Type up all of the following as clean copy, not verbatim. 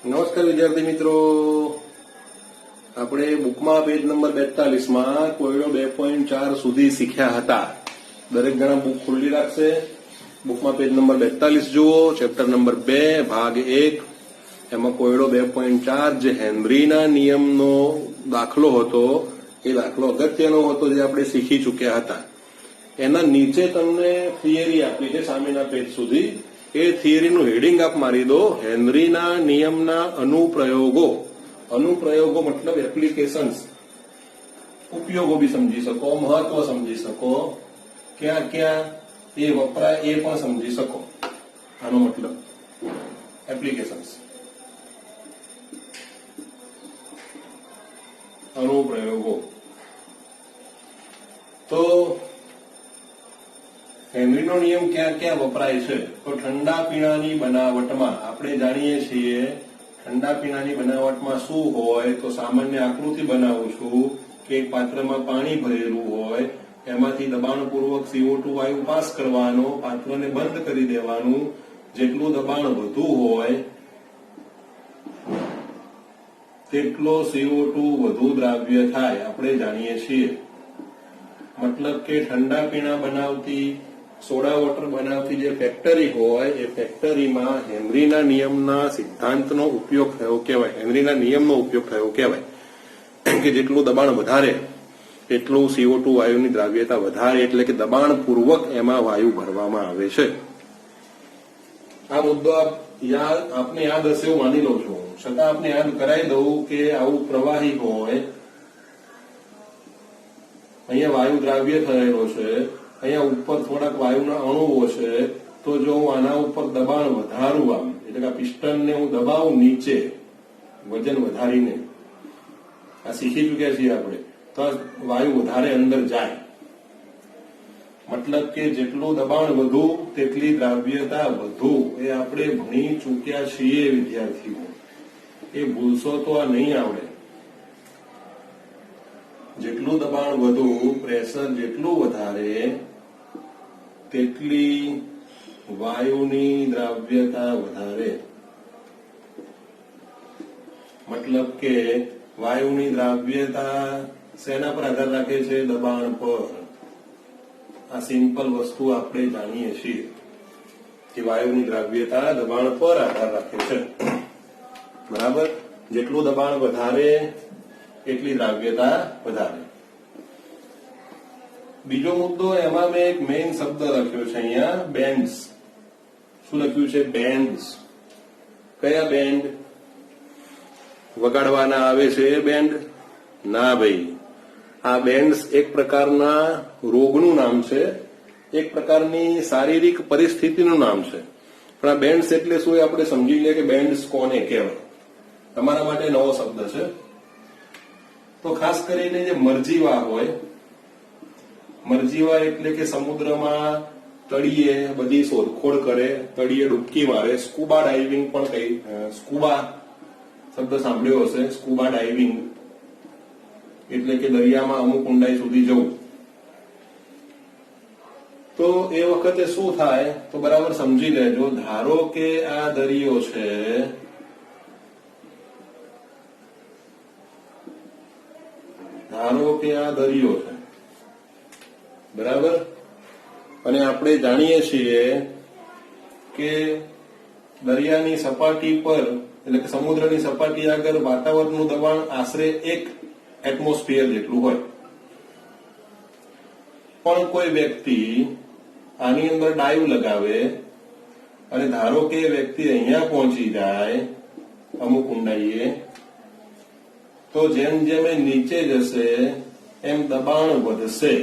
નમસ્કાર વિદ્યાર્થી મિત્રો, આપણે બુકમાં પેજ નંબર 42માં કોયડો 2.4 સુધી શીખ્યા હતા. દરેક જણા બુક ખુલ્લી રાખશે. બુકમાં પેજ નંબર 42 જુઓ, ચેપ્ટર નંબર 2 ભાગ 1. એમાં કોયડો 2.4 જે હેનરીના નિયમનો દાખલો હતો, એ દાખલો અગત્યનો હતો જે આપણે શીખી ચૂક્યા હતા. એના નીચે તમને થિયરી આપી છે સામેના પેજ સુધી. એ થિયરીનું હેડિંગ આપ મારી દો, હેનરીના નિયમના અનુપ્રયોગો. અનુપ્રયોગો મતલબ એપ્લિકેશન્સ, ઉપયોગો બી સમજી શકો, મહત્વ સમજી શકો, ક્યાં ક્યાં એ વપરાય એ પણ સમજી શકો. આનો મતલબ એપ્લિકેશન્સ, અનુપ્રયોગો. તો હેનરીનો નિયમ ક્યાં ક્યાં વપરાય છે? તો ઠંડા પીણાની બનાવટમાં આપણે જાણીએ છીએ, ઠંડા પીણાની બનાવટમાં શું હોય? તો સામાન્ય આકૃતિ બનાવું છું કે એક પાત્રમાં પાણી ભરેલું હોય, એમાંથી દબાણપૂર્વક CO2 વાયુ પાસ કરવાનો, પાત્રને બંધ કરી દેવાનું. જેટલું દબાણ વધુ હોય તેટલો CO2 વધુ દ્રાવ્ય થાય, આપણે જાણીએ છીએ. મતલબ કે ઠંડા પીણા બનાવતી, સોડા વોટર બનાવતી જે ફેક્ટરી હોય, એ ફેક્ટરીમાં હેનરીના નિયમના સિદ્ધાંતનો ઉપયોગ થયો કહેવાય, હેનરીના નિયમનો ઉપયોગ થયો કહેવાય. કે જેટલું દબાણ વધારે એટલું CO2 વાયુની દ્રાવ્યતા વધારે, એટલે કે દબાણપૂર્વક એમાં વાયુ ભરવામાં આવે છે. આ મુદ્દો આપને યાદ હશે એવું માની લઉં છું, છતાં આપને યાદ કરાવી દઉં કે આવું પ્રવાહી હોય, અહીંયા વાયુ દ્રાવ્ય થયેલો છે, અહીંયા ઉપર થોડાક વાયુના અણુઓ છે. તો જો હું આના ઉપર દબાણ વધારું, આમ એટલે કે પિસ્ટનને હું દબાવું નીચે, વજન વધારીને, આ શીખી ચુક્યા છીએ આપણે, તો વાયુ વધારે અંદર જાય. મતલબ કે જેટલું દબાણ વધુ તેટલી દ્રાવ્યતા વધુ, એ આપણે ભણી ચૂક્યા છીએ વિદ્યાર્થીઓ. એ ભૂલશો તો આ નહીં આવડે. જેટલું દબાણ વધુ, પ્રેશર જેટલું વધારે, તેટલી વાયુની દ્રાવ્યતા વધારે. મતલબ કે વાયુની દ્રાવ્યતા શેના પર આધાર રાખે છે? દબાણ પર. આ સિમ્પલ વસ્તુ આપણે જાણીએ છીએ કે વાયુની દ્રાવ્યતા દબાણ પર આધાર રાખે છે. બરાબર? જેટલું દબાણ વધારે એટલી દ્રાવ્યતા વધારે. બીજો મુદ્દો, એમાં મેં એક મેઇન શબ્દ લખ્યો છે અહીંયા, બેન્ડ્સ. શું લખ્યું છે? બેન્ડ્સ. કયા બેન્ડ? વગાડવાના આવે છે એ બેન્ડ? ના ભાઈ, આ બેન્ડ્સ એક પ્રકારના રોગનું નામ છે, એક પ્રકારની શારીરિક પરિસ્થિતિનું નામ છે. પણ આ બેન્ડ્સ એટલે શું એ આપણે સમજી લઈએ કે બેન્ડ્સ કોને કહેવાય. તમારા માટે નવો શબ્દ છે. તો ખાસ કરીને જે મરજીવા હોય, મરજીવા એટલે કે સમુદ્રમાં તળિયે બધી શોધખોળ કરે, તળિયે ડૂબકી મારે, સ્કુબા ડાઇવિંગ પણ કહી, સ્કુબા શબ્દ સાંભળ્યો હશે. સ્કુબા ડાઇવિંગ એટલે કે દરિયામાં અમુક ઊંડાઈ સુધી જવું. તો એ વખતે શું થાય તો બરાબર સમજી લેજો. ધારો કે આ દરિયો છે, ધારો કે આ દરિયો છે, બરાબર? અને આપણે જાણીએ છીએ કે દરિયાની સપાટી પર, એટલે કે સમુદ્રની સપાટી આગળ વાતાવરણનું દબાણ આશરે 1 એટમોસ્ફિયર જેટલું હોય. પણ કોઈ વ્યક્તિ આની અંદર ડાઈવ લગાવે અને ધારો કે વ્યક્તિ અહીંયા પહોંચી જાય અમુક ઊંડાઈએ, તો જેમ જેમ એ નીચે જશે એમ દબાણ વધશે.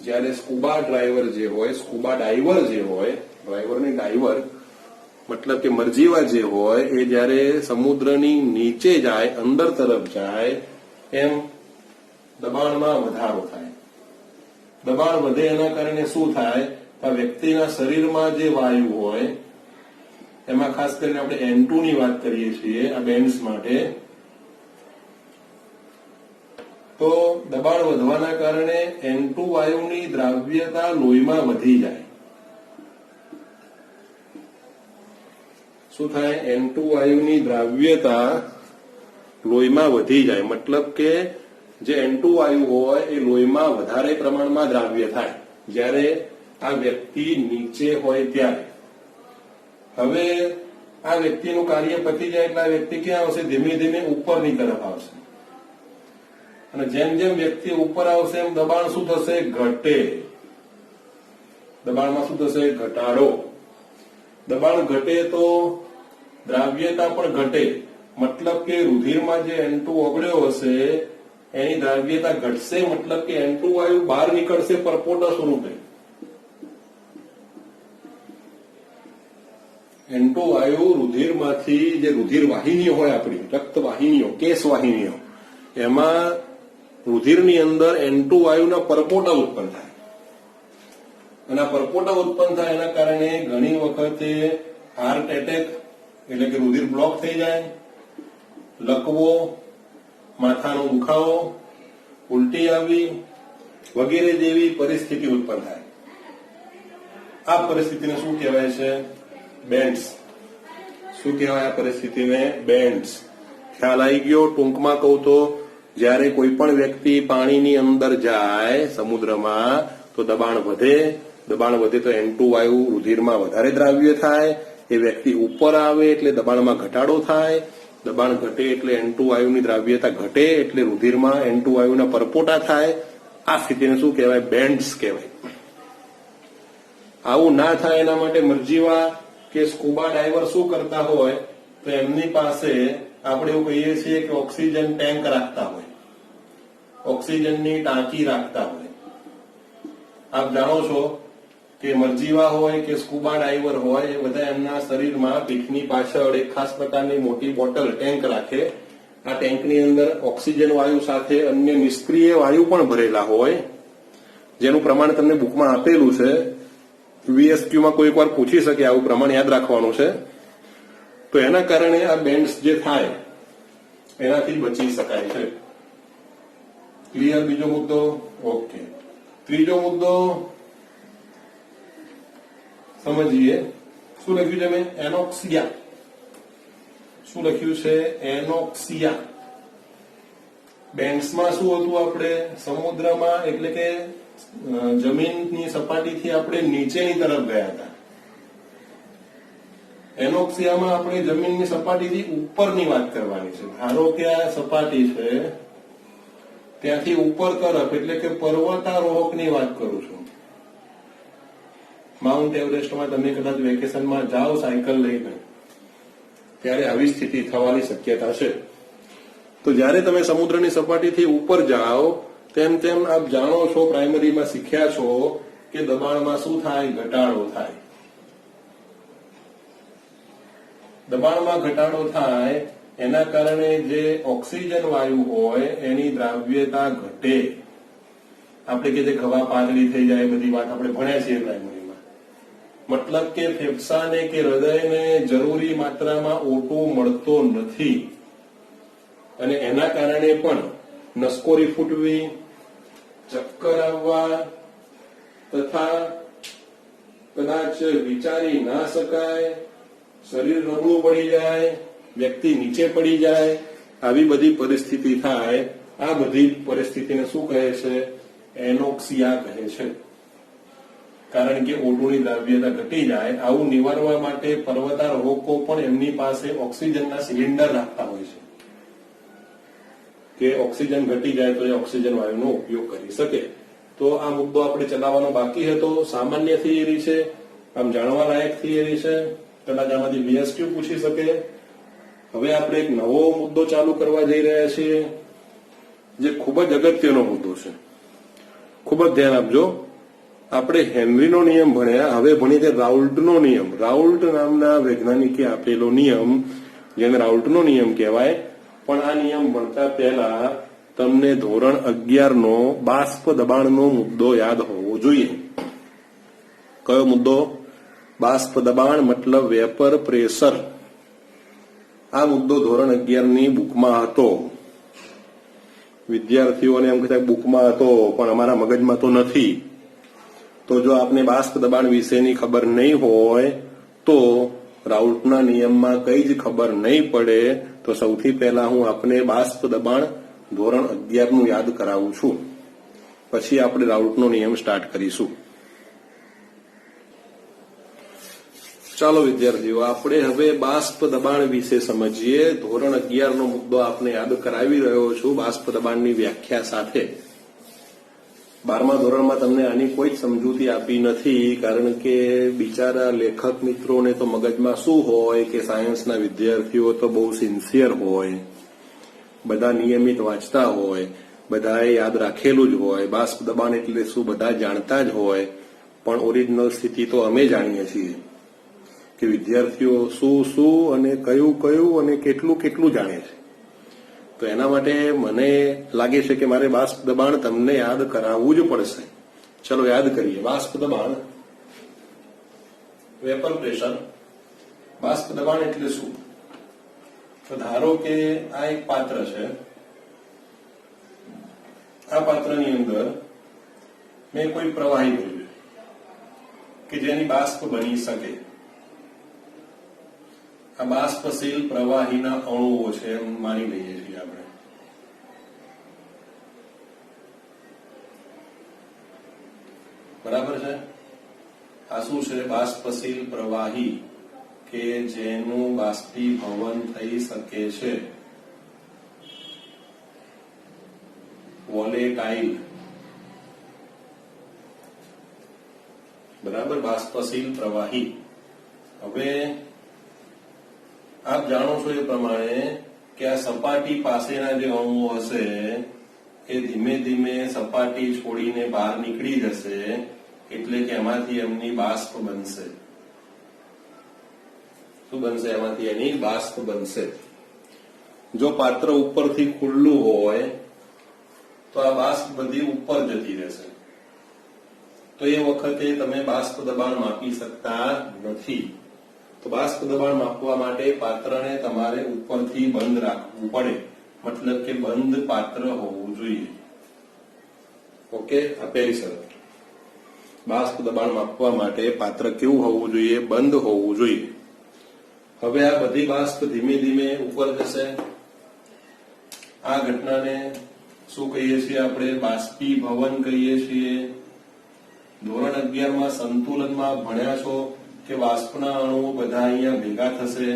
જ્યારે સ્કુબા ડ્રાઈવર જે હોય, સ્કુબા ડાઈવર જે હોય, ડ્રાઈવર ને ડાઈવર મતલબ કે મરજીવા જે હોય, એ જયારે સમુદ્રની નીચે જાય, અંદર તરફ જાય, એમ દબાણમાં વધારો થાય. દબાણ વધે એના કારણે શું થાય? આ વ્યક્તિના શરીરમાં જે વાયુ હોય, એમાં ખાસ કરીને આપણે N2 ની વાત કરીએ છીએ આ બેન્ડ્સ માટે. તો દબાણ વધવાના કારણે N2 વાયુની દ્રાવ્યતા લોહીમાં વધી જાય. શું થાય? N2 વાયુની દ્રાવ્યતા લોહીમાં વધી જાય, મતલબ કે જે N2 વાયુ હોય એ લોહીમાં વધારે પ્રમાણમાં દ્રાવ્ય થાય જ્યારે આ વ્યક્તિ નીચે હોય ત્યારે. હવે આ વ્યક્તિનું કાર્ય પતી જાય એટલે આ વ્યક્તિ ક્યાં આવશે? ધીમે ધીમે ઉપરની તરફ આવશે, અને જેમ જેમ વ્યક્તિ ઉપર આવશે એમ દબાણ શું થશે? ઘટે. દબાણમાં શું થશે? ઘટાડો. દબાણ ઘટે તો દ્રાવ્યતા પણ ઘટે, મતલબ કે રુધિરમાં જે N2 ઓગળ્યો હશે એની દ્રાવ્યતા ઘટશે, મતલબ કે N2 વાયુ બહાર નીકળશે પરપોટા સ્વરૂપે. N2 વાયુ રુધિરમાંથી, જે રુધિર વાહિનીઓ હોય આપણી રક્ત વાહિનીઓ, કેશ વાહિનીઓ, એમાં રુધિરની અંદર N2 વાયુના પરપોટા ઉત્પન્ન થાય, અને આ પરપોટા ઉત્પન્ન થાય એના કારણે ઘણી વખતે હાર્ટ એટેક એટલે કે રુધિર બ્લોક થઈ જાય, લકવો, માથાનો દુખાવો, ઉલટી આવી વગેરે જેવી પરિસ્થિતિ ઉત્પન્ન થાય. આ પરિસ્થિતિને શું કહેવાય છે? બેન્ડ્સ. શું કહેવાય આ પરિસ્થિતિને? બેન્ડ્સ. ખ્યાલ આવી ગયો? ટૂંકમાં કહું તો જ્યારે કોઈ પણ વ્યક્તિ પાણીની અંદર જાય સમુદ્રમાં તો દબાણ વધે. દબાણ વધે તો N2 વાયુ રુધિરમાં વધારે દ્રાવ્ય થાય, એ વ્યક્તિ ઉપર આવે એટલે દબાણમાં ઘટાડો થાય, દબાણ ઘટે એટલે N2 વાયુની દ્રાવ્યતા ઘટે એટલે રુધિરમાં N2 વાયુના પરપોટા થાય. આ સ્થિતિને શું કહેવાય? બેન્ડ્સ કહેવાય. આવું ના થાય એના માટે મરજીવા કે સ્કુબા ડાઈવર શું કરતા હોય તો એમની પાસે આપણે એવું કહીએ છીએ કે ઓક્સિજન ટેન્ક રાખતા હોય, ઓક્સિજનની ટાંકી રાખતા હોય. આપ જાણો છો કે મરજીવા હોય કે સ્કુબા ડાઈવર હોય એ બધા એમના શરીરમાં પીઠની પાછળ એક ખાસ પ્રકારની મોટી બોટલ ટેન્ક રાખે. આ ટેન્કની અંદર ઓક્સિજન વાયુ સાથે અન્ય નિષ્ક્રિય વાયુ પણ ભરેલા હોય, જેનું પ્રમાણ તમને બુકમાં આપેલું છે. VSQમાં કોઈક વાર પૂછી શકે, આવું પ્રમાણ યાદ રાખવાનું છે. તો એના કારણે આ બેન્ડ્સ જે થાય એનાથી બચી શકાય છે. ક્લિયર? બીજો મુદ્દો? ઓકે. ત્રીજો મુદ્દો સમજીએ. શું લખ્યું છે મેં? એનોક્સિયા. શું લખ્યું છે? એનોક્સિયા. બેન્ડ્સમાં શું હતું? આપણે સમુદ્રમાં એટલે કે જમીનની સપાટીથી આપણે નીચેની તરફ ગયા હતા. એનોક્સિયામાં આપણે જમીનની સપાટીથી ઉપરની વાત કરવાની છે. ધારો કે આ સપાટી છે, ત્યાંથી ઉપર તરફ એટલે કે પર્વતારોહકની વાત કરું છું. માઉન્ટ એવરેસ્ટમાં તમે કદાચ વેકેશનમાં જાઓ સાયકલ લઈને, ત્યારે આવી સ્થિતિ થવાની શક્યતા છે. તો જ્યારે તમે સમુદ્રની સપાટીથી ઉપર જાઓ તેમ તેમ આપ જાણો છો, પ્રાઇમરીમાં શીખ્યા છો કે દબાણમાં શું થાય? ઘટાડો થાય. દબાણમાં ઘટાડો થાય એના કારણે જે ઓક્સિજન વાયુ હોય એની દ્રાવ્યતા ઘટે. આપણે કે જે ખવા પાતળી થઈ જાય, બધી વાત આપણે ભણ્યા છીએ પ્રાઇમરીમાં. મતલબ કે ફેફસાને કે હૃદયને જરૂરી માત્રામાં O2 મળતો નથી, અને એના કારણે પણ નસકોરી ફૂટવી, ચક્કર આવવા તથા કદાચ વિચારી ના શકાય, શરીર નબળું પડી જાય, વ્યક્તિ નીચે પડી જાય, આવી બધી પરિસ્થિતિ થાય. આ બધી પરિસ્થિતિને શું કહે છે? એનોક્સિયા કહે છે. કારણ કે O2ની દ્રાવ્યતા ઘટી જાય. આવું નિવારવા માટે પર્વતારોહકો પણ એમની પાસે ઓક્સિજનના સિલિન્ડર રાખતા હોય છે કે ઓક્સિજન ઘટી જાય તો એ ઓક્સિજન વાયુનો ઉપયોગ કરી શકે. તો આ મુદ્દો આપણે ચલાવવાનો બાકી હતો. સામાન્ય થિયરી છે, આમ જાણવા લાયક થિયરી છે, કદાચ આમાંથી VSQ પૂછી શકે. હવે આપણે એક નવો મુદ્દો ચાલુ કરવા જઈ રહ્યા છીએ, જે ખૂબ જ અગત્યનો મુદ્દો છે. ખૂબ જ ધ્યાન આપજો. આપણે હેનરીનો નિયમ ભણ્યા, હવે ભણીએ રાઉલ્ટનો નિયમ. રાઉલ્ટ નામના વૈજ્ઞાનિકે આપેલો નિયમ, જેને રાઉલ્ટનો નિયમ કહેવાય. પણ આ નિયમ ભણતા પહેલા તમને ધોરણ 11નો બાષ્પ દબાણનો મુદ્દો યાદ હોવો જોઈએ. કયો મુદ્દો? બાષ્પ દબાણ મતલબ વેપર પ્રેશર. આ મુદ્દો ધોરણ 11ની બુકમાં હતો. વિદ્યાર્થીઓને એમ કહેતા બુકમાં હતો પણ અમારા મગજમાં તો નથી. તો જો આપને બાષ્પ દબાણ વિશેની ખબર નહીં હોય તો રાઉલ્ટના નિયમમાં કઈ જ ખબર નહીં પડે તો સૌથી પહેલા હું આપને બાષ્પ દબાણ ધોરણ 11 નું યાદ કરાવું છું, પછી આપણે રાઉલ્ટનો નિયમ સ્ટાર્ટ કરીશું. ચાલો વિદ્યાર્થીઓ, આપણે હવે બાષ્પ દબાણ વિશે સમજીએ. ધોરણ 11 નો મુદ્દો આપને યાદ કરાવી રહ્યો છું બાષ્પ દબાણની વ્યાખ્યા સાથે. 12મા ધોરણમાં તમને આની કોઈ જ સમજૂતી આપી નથી, કારણ કે બિચારા લેખક મિત્રોને તો મગજમાં શું હોય કે સાયન્સના વિદ્યાર્થીઓ તો બહુ સિન્સિયર હોય, બધા નિયમિત વાંચતા હોય, બધાએ યાદ રાખેલું જ હોય, બાષ્પ દબાણ એટલે શું બધા જાણતા જ હોય. પણ ઓરિજિનલ સ્થિતિ તો અમે જાણીએ છીએ કે વિદ્યાર્થીઓ શું શું અને કયું કયું અને કેટલું કેટલું જાણે છે. તો એના માટે મને લાગે છે કે મારે બાષ્પ દબાણ તમને યાદ કરાવવું જ પડશે. ચલો યાદ કરીએ. બાષ્પ દબાણ, વેપર પ્રેશર. બાષ્પ દબાણ એટલે શું? તો ધારો કે આ એક પાત્ર છે, આ પાત્રની અંદર મેં કોઈ પ્રવાહી ભર્યું કે જેની બાષ્પ બની શકે. આ બાષ્પશીલ પ્રવાહીના અણુઓ છે એમ માની લઈએ છીએ આપણે. બરાબર છે? આ શું છે? બાષ્પશીલ પ્રવાહી કે જેનું બાષ્પીભવન થઈ શકે છે. વોલેટાઇલ. બરાબર, બાષ્પશીલ પ્રવાહી. હવે આપ જાણો છો એ પ્રમાણે કે આ સપાટી પાસેના જે અણુઓ હશે એ ધીમે ધીમે સપાટી છોડીને બહાર નીકળી જશે, એટલે કે એમાંથી એમની બાષ્પ બનશે. શું બનશે? એમાંથી એની બાષ્પ બનશે. જો પાત્ર ઉપરથી ખુલ્લું હોય તો આ બાષ્પ બધી ઉપર જતી રહેશે, તો એ વખતે તમે બાષ્પ દબાણ માપી શકતા નથી. તો બાષ્પ દબાણ માપવા માટે પાત્રને તમારે ઉપરથી બંધ રાખવું પડે, મતલબ કે બંધ પાત્ર હોવું જોઈએ. ઓકે, આ પહેલી શરત. બાષ્પ દબાણ માપવા માટે પાત્ર કેવું હોવું જોઈએ? બંધ હોવું જોઈએ. હવે આ બધી બાષ્પ ધીમે ધીમે ઉપર જશે. આ ઘટનાને શું કહીએ છીએ આપણે? બાષ્પીભવન કહીએ છીએ. ધોરણ 11માં સંતુલનમાં ભણ્યા છો કે બાષ્પના અણુઓ બધા અહીંયા ભેગા થશે.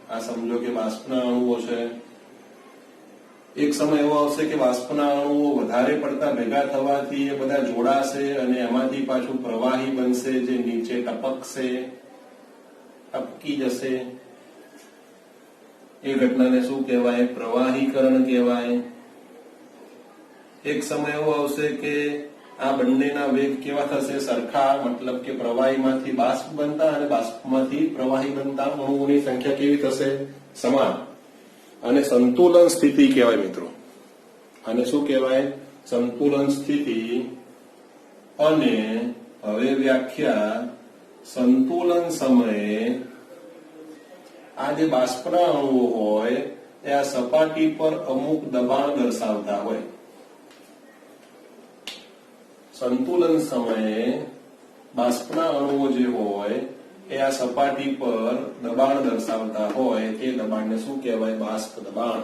આ સમજો કે બાષ્પના અણુઓ છે. એક સમય એવો આવશે કે બાષ્પના અણુઓ વધારે પડતા ભેગા થવાથી એ બધા જોડાશે અને એમાંથી પાછું પ્રવાહી બનશે જે નીચે ટપકશે, ટપકી જશે. એ ઘટનાને શું કહેવાય? પ્રવાહીકરણ કહેવાય. એક સમય એવો આવશે કે આ બંનેના વેગ કેવા થશે? સરખા, મતલબ કે પ્રવાહીમાંથી બાષ્પ બનતા અને બાષ્પમાંથી પ્રવાહી બનતા અણુઓની સંખ્યા કેવી થશે? સમાન. અને સંતુલન સ્થિતિ કહેવાય મિત્રો. આને શું કહેવાય? સંતુલન સ્થિતિ. અને હવે વ્યાખ્યા: સંતુલન સમયે આ જે બાષ્પના અણુઓ હોય એ આ સપાટી પર અમુક દબાણ દર્શાવતા હોય. સંતુલન સમયે બાષ્પના અણુઓ જે હોય એ આ સપાટી પર દબાણ દર્શાવતા હોય. તે દબાણને શું કહેવાય? બાષ્પ દબાણ.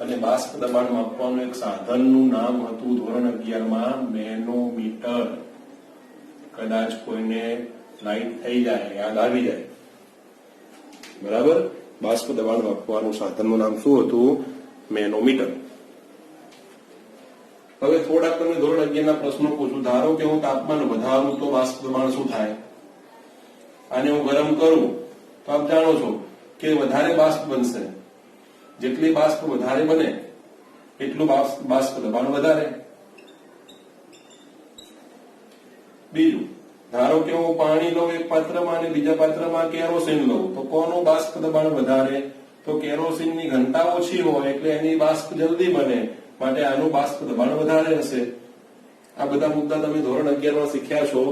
અને બાષ્પ દબાણ માપવાનું એક સાધનનું નામ હતું ધોરણ 11માં મેનોમીટર. કદાચ કોઈને લાઈટ થઈ જાય, યાદ આવી જાય. બરાબર? બાષ્પ દબાણ માપવાનું સાધનનું નામ શું હતું? મેનોમીટર. હવે થોડાક તમને ધોરણ 11ના પ્રશ્નો પૂછું. ધારો કે હું તાપમાન વધારું તો બાષ્પ દબાણ શું થાય? આને હું ગરમ કરું તો આપ જાણો છો કે વધારે બાષ્પ બનશે. જેટલી બાષ્પ વધારે બને એટલું બાષ્પ દબાણ વધારે. બીજું, ધારો કે હું પાણી લઉં એક પાત્રમાં અને બીજા પાત્રમાં કેરોસીન લઉં તો કોનું બાષ્પ દબાણ વધારે? તો કેરોસીનની ઘનતા ઓછી હોય એટલે એની બાષ્પ જલ્દી બને, માટે આનું બાષ્પ દબાણ વધારે હશે. આ બધા મુદ્દા તમે ધોરણ 11માં શીખ્યા છો.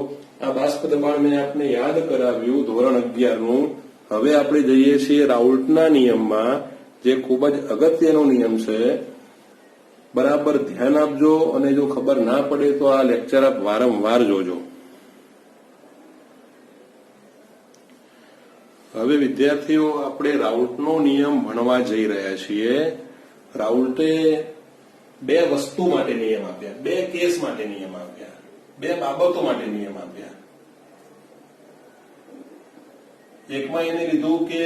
આ બાષ્પ દબાણ મેં આપને યાદ કરાવ્યું ધોરણ 11નું. હવે આપણે જઈએ છીએ રાઉલ્ટના નિયમમાં, જે ખૂબ જ અગત્યનો નિયમ છે. બરાબર ધ્યાન આપજો, અને જો ખબર ના પડે તો આ લેક્ચર આપ વારંવાર જોજો. હવે વિદ્યાર્થીઓ આપણે રાઉલ્ટનો નિયમ ભણવા જઈ રહ્યા છીએ. રાઉલ્ટે બે વસ્તુ માટે નિયમ આપ્યા, બે કેસ માટે નિયમ આપ્યા, બે બાબતો માટે નિયમ આપ્યા. એકમાં એને લીધું કે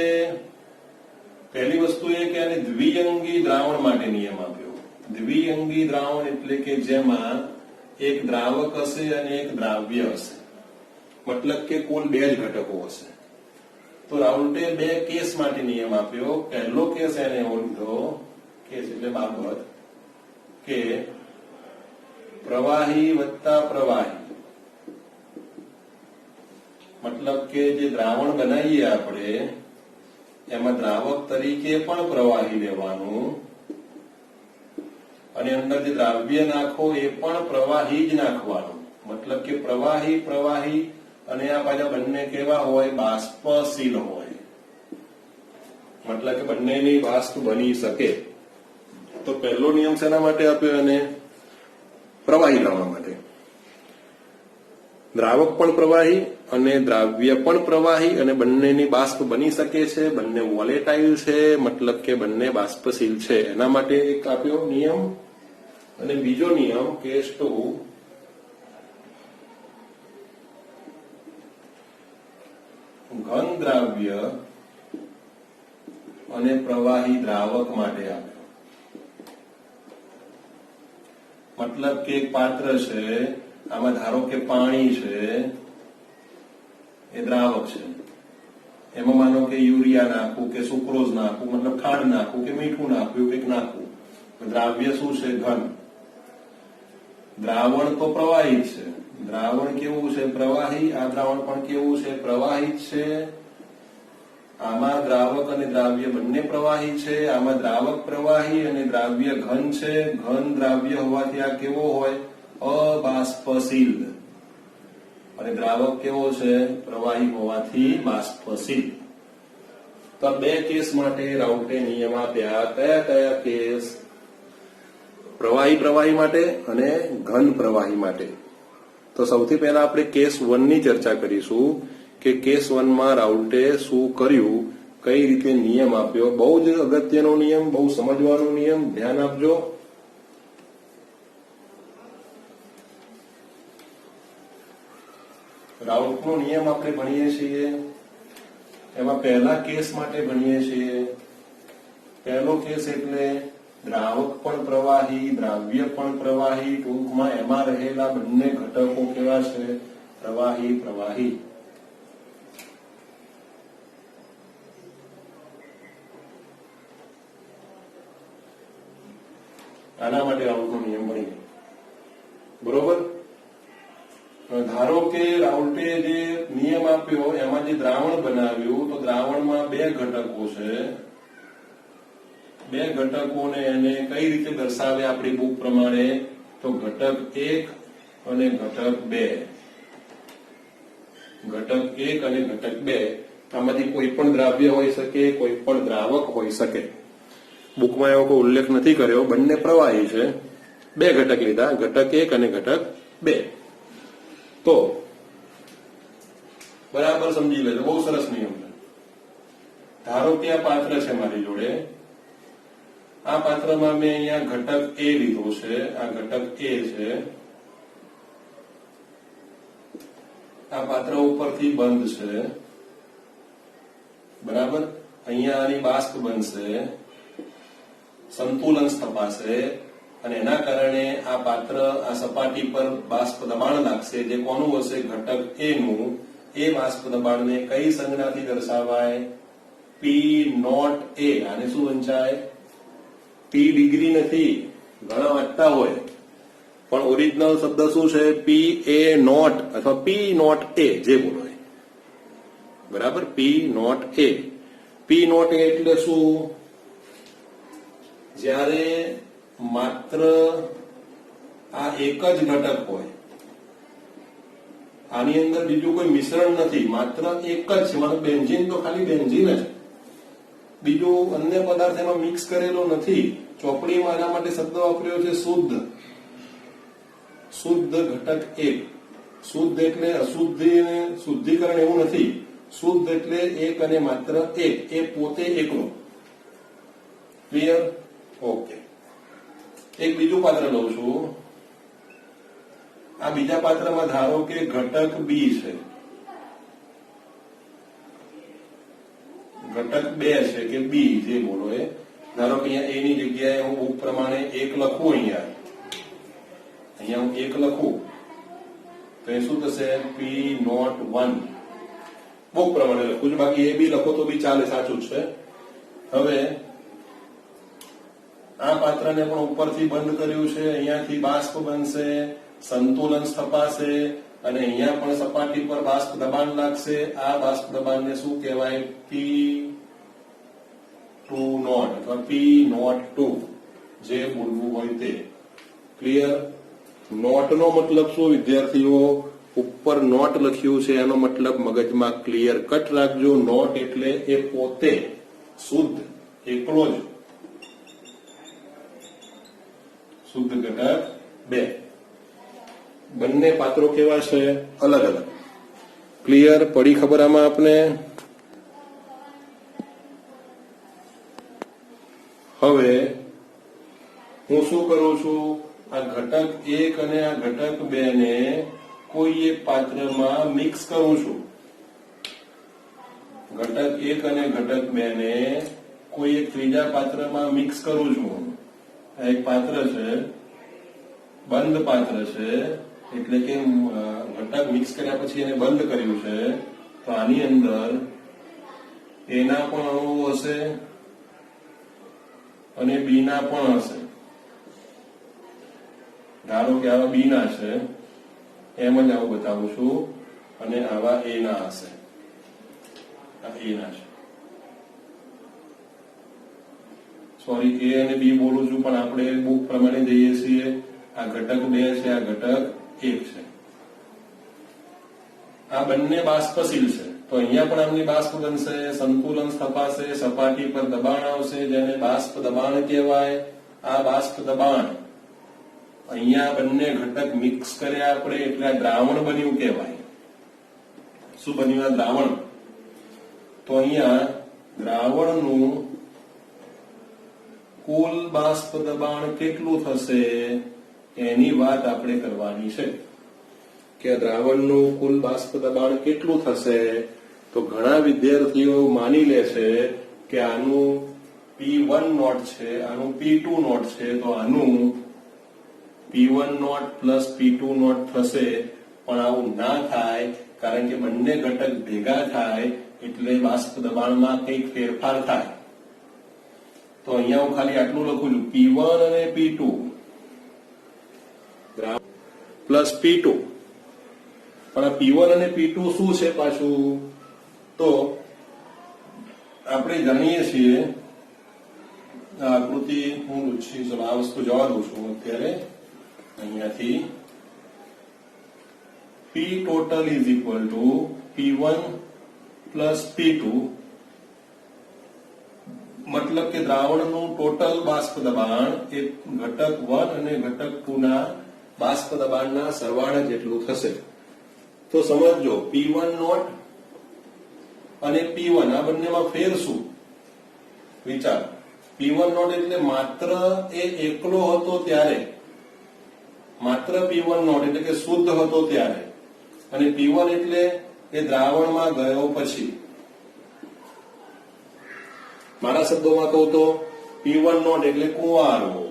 પહેલી વસ્તુ એ કે આને દ્વિઅંગી દ્રાવણ માટે નિયમ આપ્યો. દ્વિઅંગી દ્રાવણ એટલે કે જેમાં એક દ્રાવક હશે અને એક દ્રાવ્ય હશે, મતલબ કે કુલ બે જ ઘટકો હશે. તો રાઉલ્ટે બે કેસ માટે નિયમ આપ્યો. પહેલો કેસ એને એવો લીધો, કેસ એટલે બાબત, કે પ્રવાહી વત્તા પ્રવાહી, મતલબ કે જે દ્રાવણ બનાવીએ આપણે એમાં દ્રાવક તરીકે પણ પ્રવાહી લેવાનું અને અંદર જે દ્રાવ્ય નાખો એ પણ પ્રવાહી જ નાખવાનું. મતલબ કે પ્રવાહી પ્રવાહી અને આ પાછા બંને કેવા હોય? બાષ્પશીલ હોય, મતલબ કે બંનેની બાષ્પ બની શકે. તો પહેલો નિયમ શેના માટે આપ્યો? અને પ્રવાહી દ્રાવણ માટે. દ્રાવક પણ પ્રવાહી અને દ્રાવ્ય પણ પ્રવાહી અને બંનેની બાષ્પ બની શકે છે, બંને વોલેટાઇલ છે, મતલબ કે બંને બાષ્પશીલ છે, એના માટે એક આપ્યો નિયમ. અને બીજો નિયમ કેસ 2, ઘન દ્રાવ્ય અને પ્રવાહી દ્રાવક માટે આપ્યો. મતલબ કે એક પાત્ર છે, આમાં ધારો કે પાણી છે, એ દ્રાવક છે, એમાં માનો કે યુરિયા નાખવું કે સુક્રોઝ નાખવું, મતલબ ખાંડ નાખવું કે મીઠું નાખવું, કંઈક નાખવું. દ્રાવ્ય શું છે? ઘન. દ્રાવણ તો પ્રવાહી જ છે. દ્રાવણ કેવું છે? પ્રવાહી. આ દ્રાવણ પણ કેવું છે? પ્રવાહી જ છે. આમાં દ્રાવક અને દ્રાવ્ય બંને પ્રવાહી છે. આમાં દ્રાવક પ્રવાહી અને દ્રાવ્ય ઘન છે. ઘન દ્રાવ્ય હોવાથી આ કેવો હોય? અબાષ્પશીલ. અને દ્રાવક કેવો છે? પ્રવાહી હોવાથી બાષ્પશીલ. તો બે કેસ માટે રાઉલ્ટે નિયમ આપ્યા. કયા કયા કેસ? પ્રવાહી પ્રવાહી માટે અને ઘન પ્રવાહી માટે. તો સૌથી પહેલા આપણે કેસ 1 ની ચર્ચા કરીશું કે કેસ 1 માં રાઉલ્ટે શું કર્યું, કઈ રીતે નિયમ આપ્યો. બહુ જ અગત્યનો નિયમ, બહુ સમજવાનો નિયમ, ધ્યાન આપજો. રાઉલ્ટનો નિયમ આપણે ભણીએ છીએ, એમાં પહેલા કેસ માટે ભણીએ છીએ. પહેલો કેસ એટલે દ્રાવક પણ પ્રવાહી, દ્રાવ્ય પણ પ્રવાહી, ટૂંકમાં એમાં રહેલા બંને ઘટકો કેવા છે? પ્રવાહી પ્રવાહી. આના માટે રાઉલ્ટનો નિયમ ભણીએ, બરોબર? ધારો કે રાઉલ્ટે જે નિયમ આપ્યો એમાં જે દ્રાવણ બનાવ્યું, તો દ્રાવણમાં બે ઘટકો છે. બે ઘટકોને એને કઈ રીતે દર્શાવે આપણી બુક પ્રમાણે? તો ઘટક 1 અને ઘટક 2. ઘટક 1 અને ઘટક 2. આમાંથી કોઈ પણ દ્રાવ્ય હોઈ શકે, કોઈ પણ દ્રાવક હોઈ શકે. બુકમાં એવો કોઈ ઉલ્લેખ નથી કર્યો. બંને પ્રવાહી છે. બે ઘટક લીધા, ઘટક 1 અને ઘટક 2. તો બરાબર સમજી લેજો, બહુ સરસ નિયમ છે. ધારો કે આ પાત્ર છે મારી જોડે. આ પાત્રમાં મેં અહીંયા ઘટક A લીધો છે. આ ઘટક A છે. આ પાત્ર ઉપરથી બંધ છે, બરાબર. અહીંયા આની બાષ્પ બનશે, સંતુલન સ્થપાશે અને એના કારણે આ પાત્ર આ સપાટી પર બાષ્પ દબાણ લાગશે, જે કોનું હશે? ઘટક A નું. એ બાષ્પ દબાણને કઈ સંજ્ઞાથી દર્શાવાય? P0A. આને શું વંચાય? P ડિગ્રી નથી, ઘણા વાંચતા હોય, પણ ઓરિજિનલ શબ્દ શું છે? PA0 અથવા P0A, જે બોલો એ, બરાબર. P0A. P0A એટલે શું? જ્યારે માત્ર આ એક જ ઘટક હોય, આની અંદર બીજું કોઈ મિશ્રણ નથી, માત્ર એક જ છે. માત્ર બેન્ઝીન તો ખાલી બેન્ઝીન જ, બીજું અન્ય પદાર્થ એમાં મિક્સ કરેલો નથી. ચોપડીમાં એના માટે શબ્દ વાપર્યો છે શુદ્ધ. શુદ્ધ ઘટક 1. શુદ્ધ એટલે અશુદ્ધિ, શુદ્ધિકરણ એવું નથી. શુદ્ધ એટલે એક અને માત્ર એક, એ પોતે એકલો. ક્લિયર? ઓકે. એક બીજું પાત્ર લઉં છું. આ બીજા પાત્રમાં ધારો કે ઘટક બી છે, ઘટક 2 છે કે બી, જે બોલો એ. ધારો કે અહીંયા એ ની જગ્યાએ હું બુક પ્રમાણે 1 લખું, અહીંયા હું 1 લખું તો એ શું થશે? P01 બુક પ્રમાણે લખું છું, બાકી એ બી લખો તો બી ચાલે, સાચું છે. હવે આ પાત્રને પણ ઉપરથી બંધ કર્યું છે, અહીંયાથી બાષ્પ બનશે, સંતુલન સ્થપાશે અને અહીંયા પણ સપાટી પર બાષ્પ દબાણ લાગશે. આ બાષ્પ દબાણને શું કહેવાય? P2 અથવા P02, જે બોલવું હોય તે. ક્લિયર? નોટ નો મતલબ શું વિદ્યાર્થીઓ? ઉપર નોટ લખ્યું છે એનો મતલબ મગજમાં ક્લિયર કટ રાખજો. નોટ એટલે એ પોતે શુદ્ધ, એકલો જ શુદ્ધ ઘટક 2. બંને પાત્રો કેવા છે? અલગ અલગ. ક્લિયર? પડી ખબર આમાં આપને? હવે હું શું કરું છું? આ ઘટક 1 અને આ ઘટક 2 ને કોઈ એક પાત્રમાં મિક્સ કરું છું. ઘટક 1 અને ઘટક 2 ને કોઈ એક ત્રીજા પાત્રમાં મિક્સ કરું છું. આ એક પાત્ર છે, બંધ પાત્ર છે, એટલે કે ઘટક મિક્સ કર્યા પછી એને બંધ કર્યું છે. તો આની અંદર એના પણ અણુઓ હશે અને બી ના પણ હશે. ધારો કે આવા બી ના છે, એમ જ આવું બતાવું છું, અને આવા એ ના હશે. આ એ ના છે, સોરી, એ અને બી બોલું છું, પણ આપણે બુક પ્રમાણે જઈએ છીએ. આ ઘટક 2 છે, આ ઘટક 1 છે. આ બંને બાષ્પશીલ છે, તો અહીંયા પણ આમની બાષ્પ બનશે, સંતુલન સ્થપાશે, સપાટી પર દબાણ આવશે, જેને બાષ્પ દબાણ કહેવાય. આ બાષ્પ દબાણ અહીંયા બંને ઘટક મિક્સ કર્યા આપણે, એટલે આ દ્રાવણ બન્યું કહેવાય. શું બન્યું? આ દ્રાવણ. તો અહીંયા દ્રાવણનું કુલ બાષ્પ દબાણ કેટલું થશે એની વાત આપણે કરવાની છે. કે દ્રાવણનું કુલ બાષ્પ દબાણ કેટલું થશે? તો ઘણા વિદ્યાર્થીઓ માની લે છે કે આનું P1 નોટ છે, આનું P2 નોટ છે, તો આનું P1 not plus P2 not થશે. પણ આવું ના થાય, કારણ કે બંને ઘટક ભેગા થાય એટલે બાષ્પ દબાણમાં કંઈક ફેરફાર થાય. તો અહીંયા હું ખાલી આટલું લખું છું, P1 અને P2 પ્લસ P2. પણ આ P1 અને P2 શું છે પાછું? તો આપણે જાણીએ છીએ, આ આકૃતિ હું આ વસ્તુ જવા દઉં છું અત્યારે. અહીંયાથી P total is equal to P1 plus P2, મતલબ કે દ્રાવણનું ટોટલ બાષ્પ દબાણ એ ઘટક 1 અને ઘટક 2 ના બાષ્પ દબાણના સરવાળા જેટલું થશે. તો સમજો, P1 નોટ અને P1 આ બંનેમાં ફેર શું? વિચાર. P1 નોટ એટલે માત્ર એ એકલો હતો ત્યારે, માત્ર P1 નોટ એટલે કે શુદ્ધ હતો ત્યારે, અને P1 એટલે એ દ્રાવણમાં ગયો પછી. મારા શબ્દોમાં કહું તો P1 નોટ એટલે કુંવારો,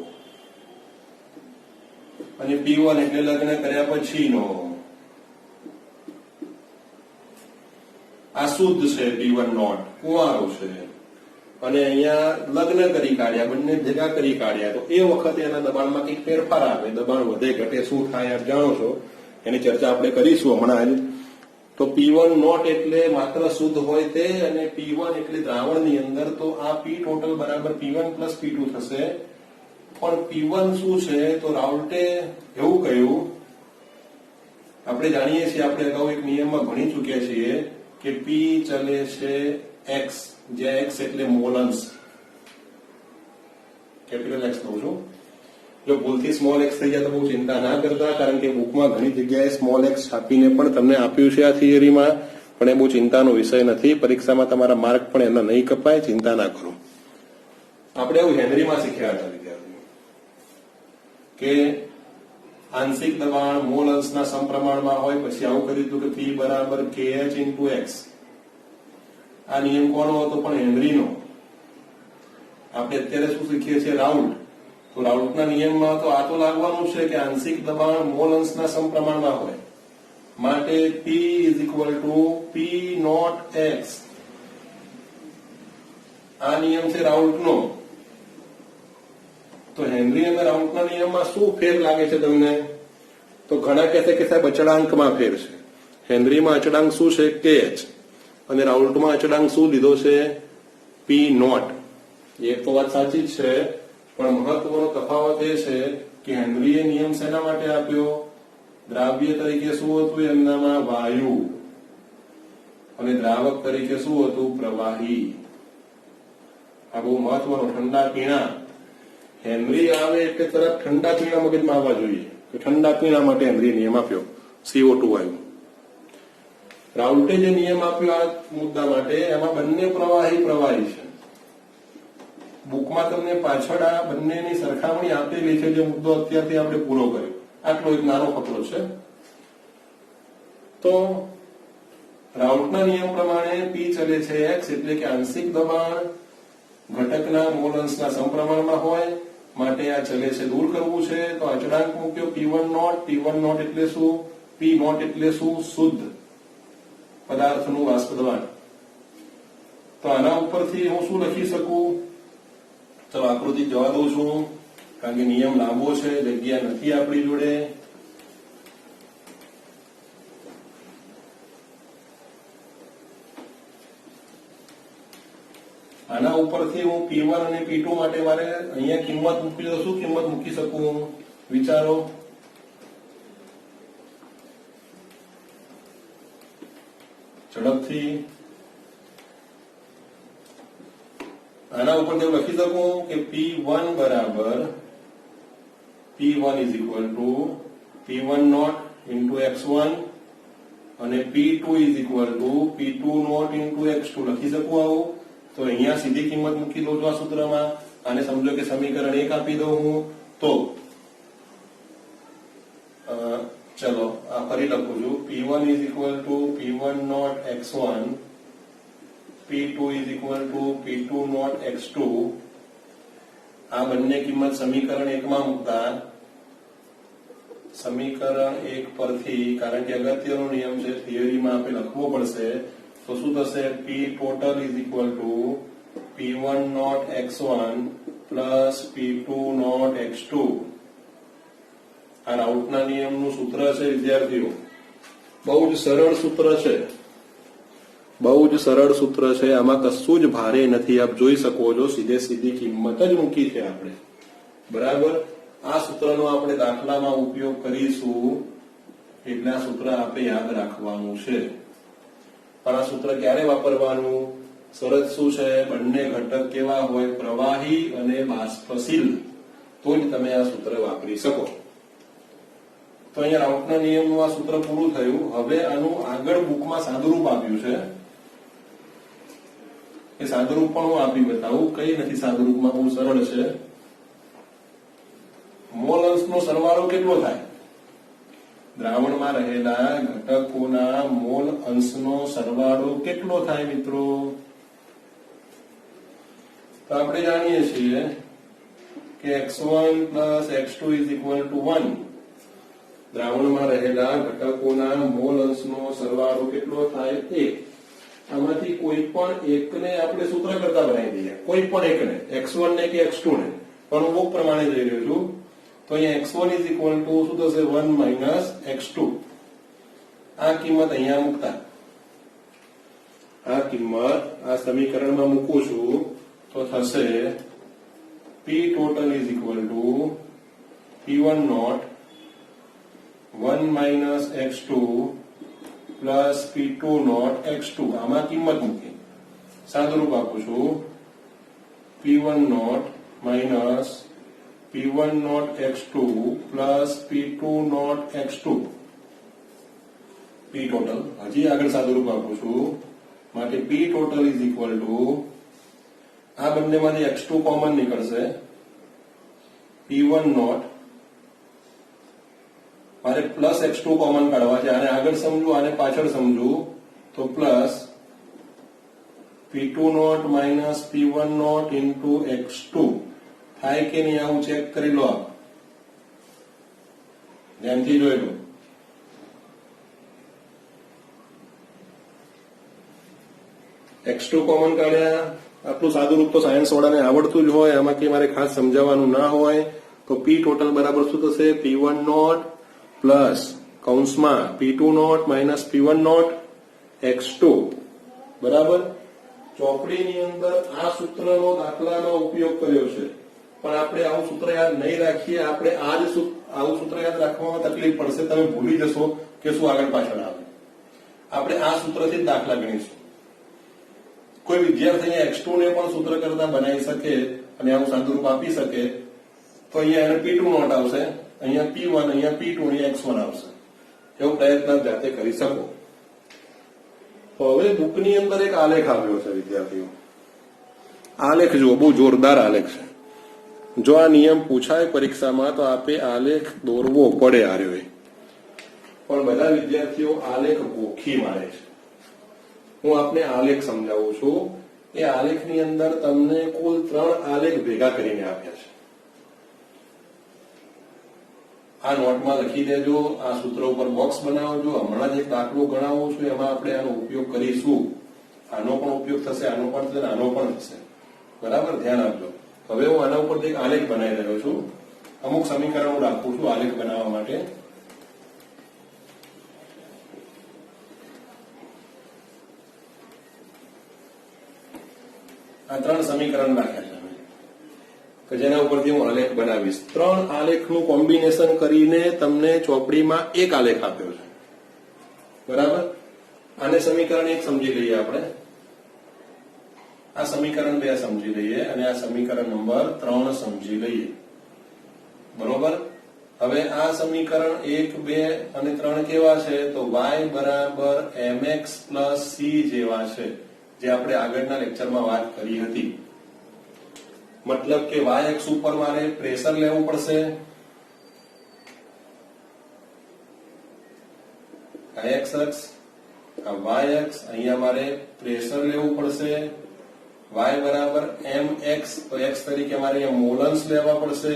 અને P1 એટલે લગ્ન કર્યા પછીનો. આ શુદ્ધ છે, P1 નોટ કુંવારો છે, અને અહીંયા લગ્ન કરી કાઢ્યા, બંને ભેગા કરી કાઢ્યા. તો એ વખતે એના દબાણમાં કંઈક ફેરફાર આવે, દબાણ વધે ઘટે, શું થાય આપ જાણો છો, એની ચર્ચા આપણે કરીશું હમણાં. તો P1 નોટ એટલે માત્ર શુદ્ધ હોય તે, અને P1 એટલે દ્રાવણની અંદર. તો આ P ટોટલ બરાબર P1 પ્લસ P2 થશે. પણ P1 શું છે? તો રાઉલ્ટે એવું કહ્યું, આપણે જાણીએ છીએ, આપણે અગાઉ એક નિયમમાં ભણી ચૂક્યા છીએ કે P ચલે છે X, જ્યાં X એટલે મોલ અંશ. કેપિટલ X લઉં છું. જો ભૂલથી સ્મોલ x થઈ જાય તો બહુ ચિંતા ના કરતા, કારણ કે બુકમાં ઘણી જગ્યાએ સ્મોલ x છાપીને પણ તમને આપ્યું છે આ થિયરીમાં. પણ એ બહુ ચિંતાનો વિષય નથી. પરીક્ષામાં તમારા માર્ક પણ એના નહીં કપાય, ચિંતા ના કરો. આપણે એવું હેનરીમાં શીખ્યા હતા વિદ્યાર્થીઓ કે આંશિક દબાણ મોલ અંશના સમપ્રમાણમાં હોય, પછી આવું કર્યું હતું કે P બરાબર KH into X. આ નિયમ કોનો હતો? પણ હેનરીનો. આપણે અત્યારે શું શીખીએ છીએ? રાઉલ્ટ. તો રાઉલ્ટના નિયમમાં તો આ તો લાગવાનું છે કે આંશિક દબાણ મોલ અંશના સમપ્રમાણમાં હોય માટે P is equal to P naught X. આ નિયમ છે રાઉલ્ટનો. તો હેનરી અને રાઉલ્ટના નિયમમાં શું ફેર લાગે છે તમને? તો ઘણા કહેશે કે સાહેબ અચળાંકમાં ફેર છે. હેનરીમાં અચળાંક શું છે? KH, અને રાઉલ્ટમાં અચળાંક શું લીધો છે? P naught. એ તો વાત સાચી જ છે, પણ મહત્વનો તફાવત એ છે કે હેનરીએ નિયમ શેના માટે આપ્યો? દ્રાવ્ય તરીકે શું હતું એમનામાં? વાયુ. અને દ્રાવક તરીકે શું હતું? પ્રવાહી. આ બહુ મહત્વનો. ઠંડા પીણા. હેનરી આવે એટલે તરત ઠંડા પીણા મગજમાં આવવા જોઈએ કે ઠંડા પીણા માટે હેનરી નિયમ આપ્યો, CO2 વાયુ. રાઉલ્ટે જે નિયમ આપ્યો આ મુદ્દા માટે, એમાં બંને પ્રવાહી છે. બુકમાં તમને પાછળ આ બંનેની સરખામણી આપેલી છે, જે મુદ્દો અત્યારથી આપણે પૂરો કર્યો. આટલો એક નાનો ફકરો છે. તો રાઉલ્ટના નિયમ પ્રમાણે P ચલે છે X, એટલે કે આંશિક દબાણ ઘટકના મોલ અંશના સમપ્રમાણમાં હોય માટે આ ચલે છે દૂર કરવું છે. તો અચળાંક મૂક્યો P1 naught. P1 naught એટલે શું? P naught એટલે શું? શુદ્ધ પદાર્થનું વાષ્પ દબાણ. તો આના ઉપરથી હું શું લખી શકું? ચલો આકૃતિ જવા દઉં છું, કારણ કે નિયમ લાંબો છે, જગ્યા નથી આપણી જોડે. આના ઉપરથી હું P1 અને P2 માટે મારે અહીંયા કિંમત મૂકી દઉં. શું કિંમત મૂકી શકું? વિચારો. ઝડપથી. આના ઉપર હું લખી શકું કે P1 બરાબર P1 is equal to P1 naught into X1 અને P2 is equal to P2 naught into X2 લખી શકું આવું. તો અહીંયા સીધી કિંમત મૂકી દઉં છું આ સૂત્રમાં. આને સમજો કે સમીકરણ 1 આપી દઉં હું. તો ચલો આ ફરી લખું છું. P1 is equal to P1 naught X1, P2 is equal to P2 naught X2. આ બંને કિંમત સમીકરણ 1 માં મૂકતા સમીકરણ 1 પરથી, કારણ કે અગત્યનો નિયમ છે, થિયરીમાં આપણે લખવો પડશે, તો શું થશે? P total is equal to P1 naught X1 plus P2 naught X2. આ રાઉલ્ટના નિયમનું સૂત્ર છે વિદ્યાર્થીઓ. બહુ જ સરળ સૂત્ર છે, બહુ જ સરળ સૂત્ર છે. આમાં કશું જ ભારે નથી. આપ જોઈ શકો છો, સીધી કિંમત જ મૂકી છે આપણે. બરાબર. આ સૂત્રનો આપણે દાખલામાં ઉપયોગ કરીશું, એટલે આ સૂત્ર આપણે યાદ રાખવાનું છે. પણ આ સૂત્ર ક્યારે વાપરવાનું? શરત શું છે? બંને ઘટક કેવા હોય? પ્રવાહી અને બાષ્પશીલ. તો જ તમે આ સૂત્ર વાપરી શકો. તો અહીંયા રાઉલ્ટના નિયમનું આ સૂત્ર પૂરું થયું. હવે આનું આગળ બુકમાં સાદુરૂપ આપ્યું છે. એ સાદુરૂપ પણ હું આપી બતાવું. કઈ નથી સાદુરૂપમાં, બહુ સરળ છે. મોલ અંશનો સરવાળો કેટલો થાય? દ્રાવણમાં રહેલા ઘટકોના મોલ અંશનો સરવાળો કેટલો થાય મિત્રો? તો આપણે જાણીએ છીએ કે X1 plus X2 is equal to 1. દ્રાવણમાં રહેલા ઘટકોના મોલ અંશનો સરવાળો કેટલો થાય? 1. આમાંથી કોઈ પણ એકને આપણે સૂત્ર કરતા બનાવી દઈએ. કોઈ પણ એકને, X1 ને કે X2 ને. પણ હું પ્રમાણે જઈ રહ્યો છું. તો અહીંયા X1 is equal to શું થશે? 1 minus X2. આ કિંમત અહીંયા મૂકતા, આ કિંમત આ સમીકરણમાં મૂકું છું તો થશે P total is equal to P1 naught 1 minus X2 plus P2 naught X2. આમાં કિંમત મૂકી સાદુરૂપ આપું છું. P1 naught minus P1 naught X2 plus P2 naught X2. પી ટોટલ હજી આગળ સાદુરૂપ આપું છું માટે પી ટોટલ ઇઝ ઇક્વલ ટુ આ બંનેમાંથી x2 કોમન નીકળશે P1 નોટ મારે પ્લસ x2 કોમન કાઢવા છે આને આગળ સમજુ આને પાછળ સમજુ તો plus P2 naught minus P1 naught into x2 થાય કે નહીં આવું ચેક કરી લો આપ ધ્યાનથી જોઈ લો x2 કોમન કાઢ્યા આટલું સાદું રૂપ તો સાયન્સ વાળાને આવડતું જ હોય આમાં કે મારે ખાસ સમજાવવાનું ના હોય તો પી ટોટલ બરાબર શું થશે P1 નોટ પ્લસ કૌંસમાં P2 naught minus P1 not x2 બરાબર ચોપડીની અંદર આ સૂત્રનો દાખલાનો ઉપયોગ કર્યો છે પણ આપણે આવું સૂત્ર યાદ નહીં રાખીએ આપણે આવું સૂત્ર યાદ રાખવામાં તકલીફ પડશે તમે ભૂલી જશો કે શું આગળ પાછળ આવે આપણે આ સૂત્રથી જ દાખલા ગણીશું કોઈ વિદ્યાર્થી x2 ને પણ સૂત્ર કરતા બનાવી શકે અને આવું સાદુરૂપ આપી શકે તો અહીંયા એને P2 નોટ આવશે અહીંયા P1 અહીંયા P2 અહીંયા x1 આવશે એવો પ્રયત્ન જાતે કરી શકો તો હવે બુકની અંદર એક આલેખ આવ્યો છે વિદ્યાર્થીઓ આલેખ જુઓ બહુ જોરદાર આલેખ છે જો આ નિયમ પૂછાય પરીક્ષામાં તો આપે આલેખ દોરવો પડે આર્યો પણ બધા વિદ્યાર્થીઓ આલેખ ગોખી મારે છે હું આપને આલેખ સમજાવું છું એ આલેખની અંદર તમને કુલ 3 આલેખ ભેગા કરીને આપ્યા છે આ નોટમાં લખી દેજો આ સૂત્ર ઉપર બોક્સ બનાવજો હમણાં જ એક દાખલો ગણાવું છું એમાં આપણે આનો ઉપયોગ કરીશું આનો પણ ઉપયોગ થશે આનો પણ થશે આનો પણ થશે બરાબર ધ્યાન આપજો હવે હું આના ઉપર એક આલેખ બનાવી રહ્યો છું અમુક સમીકરણો રાખું છું આલેખ બનાવવા માટે આ 3 સમીકરણ રાખ્યા છે કે જેના ઉપરથી હું આલેખ બનાવીશ 3 આલેખનું કોમ્બિનેશન કરીને તમને ચોપડીમાં એક આલેખ આપ્યો છે બરાબર આને સમીકરણ 1 સમજી લઈએ આપણે આ સમીકરણ 2 સમજી લઈએ અને આ સમીકરણ નંબર 3 સમજી લઈએ બરોબર હવે આ સમીકરણ 1 2 અને 3 કેવા છે તો y બરાબર mx પ્લસ c જેવા છે જે આપણે આગળના લેક્ચરમાં વાત કરી હતી મતલબ કે y અક્ષ ઉપર મારે પ્રેશર લેવું પડશે x અક્ષ આ y અક્ષ અહીંયા મારે પ્રેશર લેવું પડશે y બરાબર mx તો x તરીકે મારે અહીંયા મોલન્સ લેવા પડશે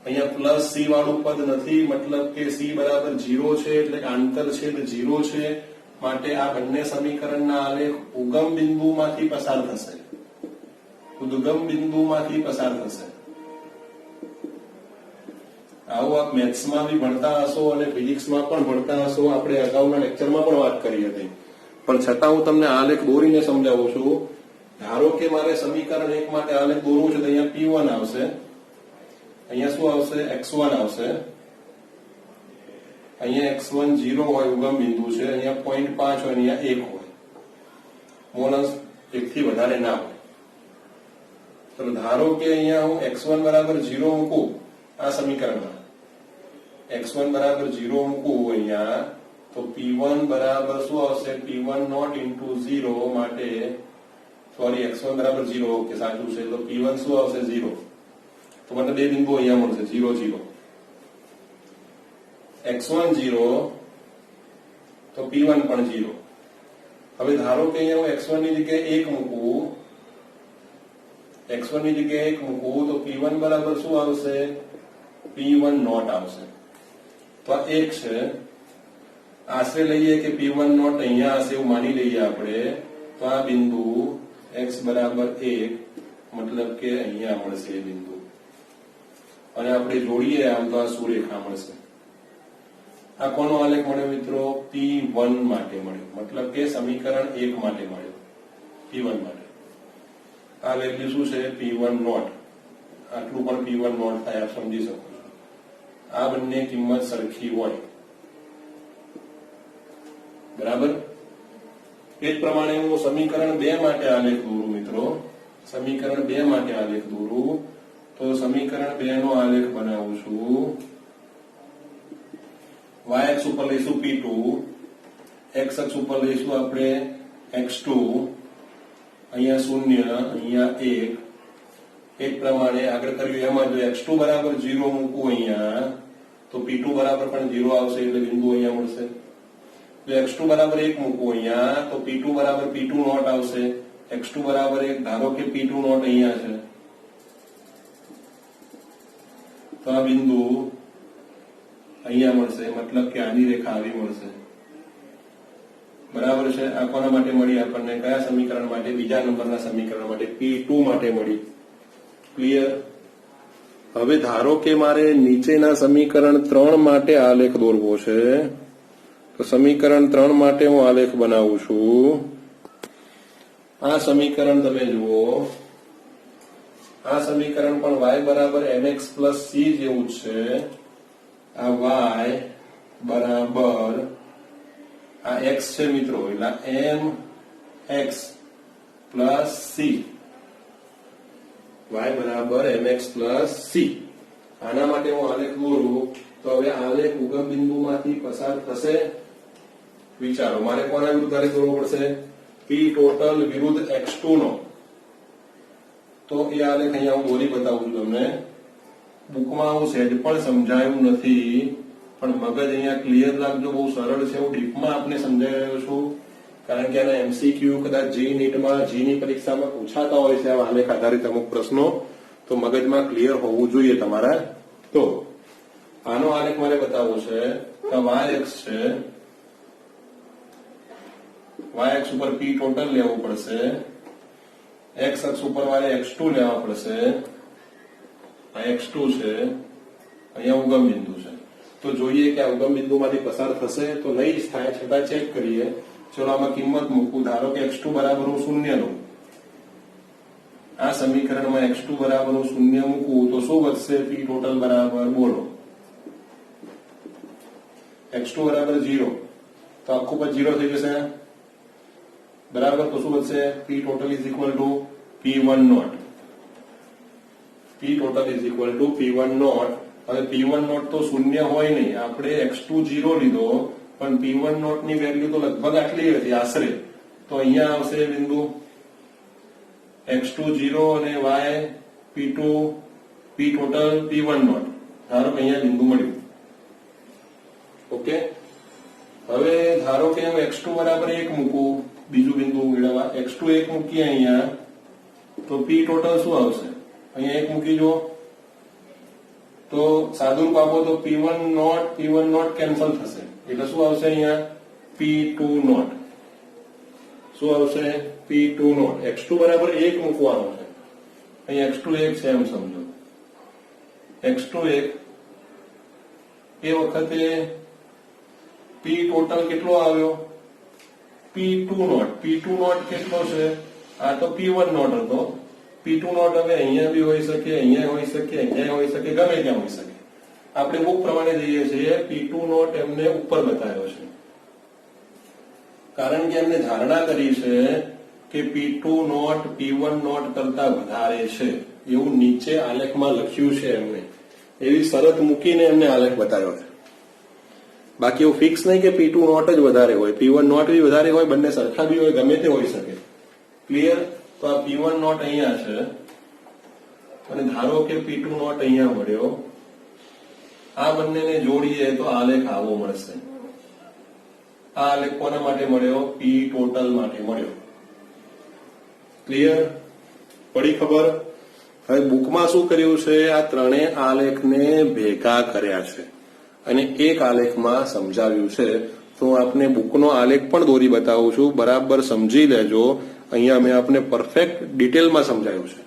અહીંયા પ્લસ c વાળું પદ નથી મતલબ કે c બરાબર 0 છે એટલે આંતરછેદ 0 છે માટે આ બંને સમીકરણના આલેખ ઉગમ બિંદુમાંથી પસાર થશે ઉદ્ગમ બિંદુમાંથી પસાર થશે આવું આપ મેથ્સમાં બી ભણતા હશો અને ફિઝિક્સમાં પણ ભણતા હશો આપણે અગાઉના લેક્ચરમાં પણ વાત કરી હતી પણ છતાં હું તમને આલેખ દોરીને સમજાવું છું ધારો કે મારે સમીકરણ 1 માટે આલેખ દોરવું છે તો અહીંયા P1 આવશે અહીંયા શું આવશે x1 આવશે અહીંયા x1 0 હોય ઉગમ બિંદુ છે અહીંયા 0.5 હોય અહીંયા 1 હોય મોલન્સ 1 થી વધારે ના હોય તો ધારો કે અહીંયા હું x1 બરાબર 0 મૂકું આ સમીકરણમાં x1 બરાબર 0 મૂકું અહીંયા તો P1 બરાબર શું આવશે P1 નોટ ઇન્ટુ 0 માટે સોરી x1 બરાબર 0 ઓકે સાચું છે તો P1 શું આવશે 0 તો મને બે બિંદુ અહીંયા મળશે 0 0 x1 0 તો P1 પણ 0 હવે ધારો કે અહીંયા હું x1 ની જગ્યાએ 1 મૂકું x1 ની જગ્યાએ 1 મૂકું તો P1 બરાબર શું આવશે P1 નોટ આવશે તો આ 1 છે આશરે લઈએ કે P1 નોટ અહીંયા હશે એવું માની લઈએ આપણે તો આ બિંદુ x બરાબર 1 મતલબ કે અહીંયા મળશે એ બિંદુ અને આપણે જોડીએ આમ તો આ સુરેખા મળશે આ કોનો આલેખ મળ્યો મિત્રો P1 માટે મળ્યો મતલબ કે સમીકરણ 1 માટે મળ્યો P1 માટે આ વેલ્યુ શું છે P1 નોટ આટલું પણ P1 નોટ થાય આપ સમજી શકો છો આ બંને કિંમત સરખી હોય બરાબર એ જ પ્રમાણે હું સમીકરણ 2 માટે આલેખ દોરું મિત્રો સમીકરણ 2 માટે આલેખ દોરું તો સમીકરણ 2 નો આલેખ બનાવું છું વાય એક્સ ઉપર લઈશું P2, એક્સ અક્ષ ઉપર લઈશું આપણે x2, અહીંયા 0, અહીંયા 1. એક પ્રમાણે આગળ કર્યું એમાં જો x2 બરાબર 0 મૂકવું અહીંયા તો P2 બરાબર પણ 0 આવશે એટલે બિંદુ અહીંયા મળશે. જો x2 બરાબર 1 મૂકવું અહીંયા તો P2 બરાબર P2 નોટ આવશે. x2 બરાબર 1 ધારો કે P2 નોટ અહીંયા છે તો આ બિંદુ અહીંયા મળશે, મતલબ કે આની રેખા આવી મળશે. બરાબર છે. આ કોના માટે મળી આપણને? કયા સમીકરણ માટે? બીજા નંબરના સમીકરણ માટે, P2 માટે મળી. ક્લિયર? હવે ધારો કે મારે નીચેના સમીકરણ 3 માટે આલેખ દોરવો છે તો સમીકરણ 3 માટે હું આલેખ બનાવું છું. આ સમીકરણ તમે જુઓ, આ સમીકરણ પણ y બરાબર mx પ્લસ c જેવું છે. આ y બરાબર આ x છે મિત્રો, એટલે mx પ્લસ c, y બરાબર mx પ્લસ c. આના માટે હું આલેખ દોરું તો હવે આલેખ ઉગમ બિંદુમાંથી પસાર થશે. વિચારો, મારે કોના વિરુદ્ધ આલેખ દોરવો પડશે? P ટોટલ વિરુદ્ધ x2 નો. તો એ આલેખ અહીંયા હું દોરી બતાવું છું તમને. બુકમાં હું સહેજ પણ સમજાયું નથી, પણ મગજ અહીંયા ક્લિયર રાખજો, બહુ સરળ છે. હું ડીપમાં આપને સમજાવી રહ્યો છું કારણ કે આના MCQ કદાચ જી નીટમાં, જીની પરીક્ષામાં પૂછાતા હોય છે આ આલેખ આધારિત અમુક પ્રશ્નો, તો મગજમાં ક્લિયર હોવું જોઈએ તમારા. તો આનો આલેખ મારે બતાવવો છે કે y અક્ષ છે, y અક્ષ ઉપર P ટોટલ લેવું પડશે, x અક્ષ ઉપર મારે x2 લેવા પડશે. આ x2 છે, અહીંયા ઉગમ બિંદુ છે. તો જોઈએ કે આ ઉગમ બિંદુમાંથી પસાર થશે તો નહીં જ થાય, છતાં ચેક કરીએ. ચલો આમાં કિંમત મૂકું. ધારો કે x2 બરાબર હું 0 લઉં. આ સમીકરણમાં x2 બરાબર હું 0 મૂકું તો શું વધશે? P ટોટલ બરાબર, બોલો, x2 બરાબર 0 તો આખું પર 0 થઈ જશે. બરાબર, તો શું વધશે? P total is equal to P1 naught. P total is equal to P1 naught. હવે P1 નોટ તો 0 હોય નહીં, આપણે x2 0 લીધો પણ P1 નોટ ની વેલ્યુ તો લગભગ આટલી હતી આશરે. તો અહીંયા આવશે બિંદુ x2 0 અને y P2 P total P1 not. ધારો કે અહીંયા બિંદુ મળ્યું. ઓકે, હવે ધારો કે હું x2 બરાબર 1 મૂકું, બીજું બિંદુ મેળવવા. x2 1 મૂકીએ અહીંયા તો P ટોટલ શું આવશે? અહીંયા 1 મૂકી જો તો સાદુરૂપ આપો તો P1 નોટ કેન્સલ થશે એટલે શું આવશે? અહીંયા P2 નોટ. શું આવશે? P2 not. x2 બરાબર 1 મૂકવાનો છે, અહીંયા x2 1 છે એમ સમજો. x2 1 એ વખતે P ટોટલ કેટલો આવ્યો? P2 not. P2 નોટ કેટલો છે? આ તો P1 નોટ હતો. P2 નોટ હવે અહીંયા બી હોઈ શકે, અહીંયા હોઈ શકે, અહીંયા હોઈ શકે, ગમે ત્યાં હોઈ શકે. આપણે બુક પ્રમાણે જઈએ છીએ. P2 નોટ એમને ઉપર બતાવ્યો છે કારણ કે એમને ધારણા કરી છે કે P2 નોટ P1 નોટ કરતા વધારે છે એવું નીચે આલેખમાં લખ્યું છે. એમને એવી શરત મૂકીને એમને આલેખ બતાવ્યો છે. બાકી એવું ફિક્સ નહીં કે P2 નોટ જ વધારે હોય, P1 નોટ બી વધારે હોય, બંને સરખા બી હોય, ગમે તે હોઈ શકે. ક્લિયર? તો આ P1 નોટ અહીંયા છે અને ધારો કે P2 નોટ અહીંયા મળ્યો. આ બંનેને જોડીએ તો આલેખ આવો મળશે. આ આલેખ કોના માટે મળ્યો? P ટોટલ માટે મળ્યો. ક્લિયર? પડી ખબર? હવે બુકમાં શું કર્યું છે? આ ત્રણેય આલેખને ભેગા કર્યા છે અને એક આલેખમાં સમજાવ્યું છે. તો હું આપને બુકનો આલેખ પણ દોરી બતાવું છું, બરાબર સમજી લેજો. અહીંયા મેં આપને પરફેક્ટ ડિટેલમાં સમજાવ્યું છે.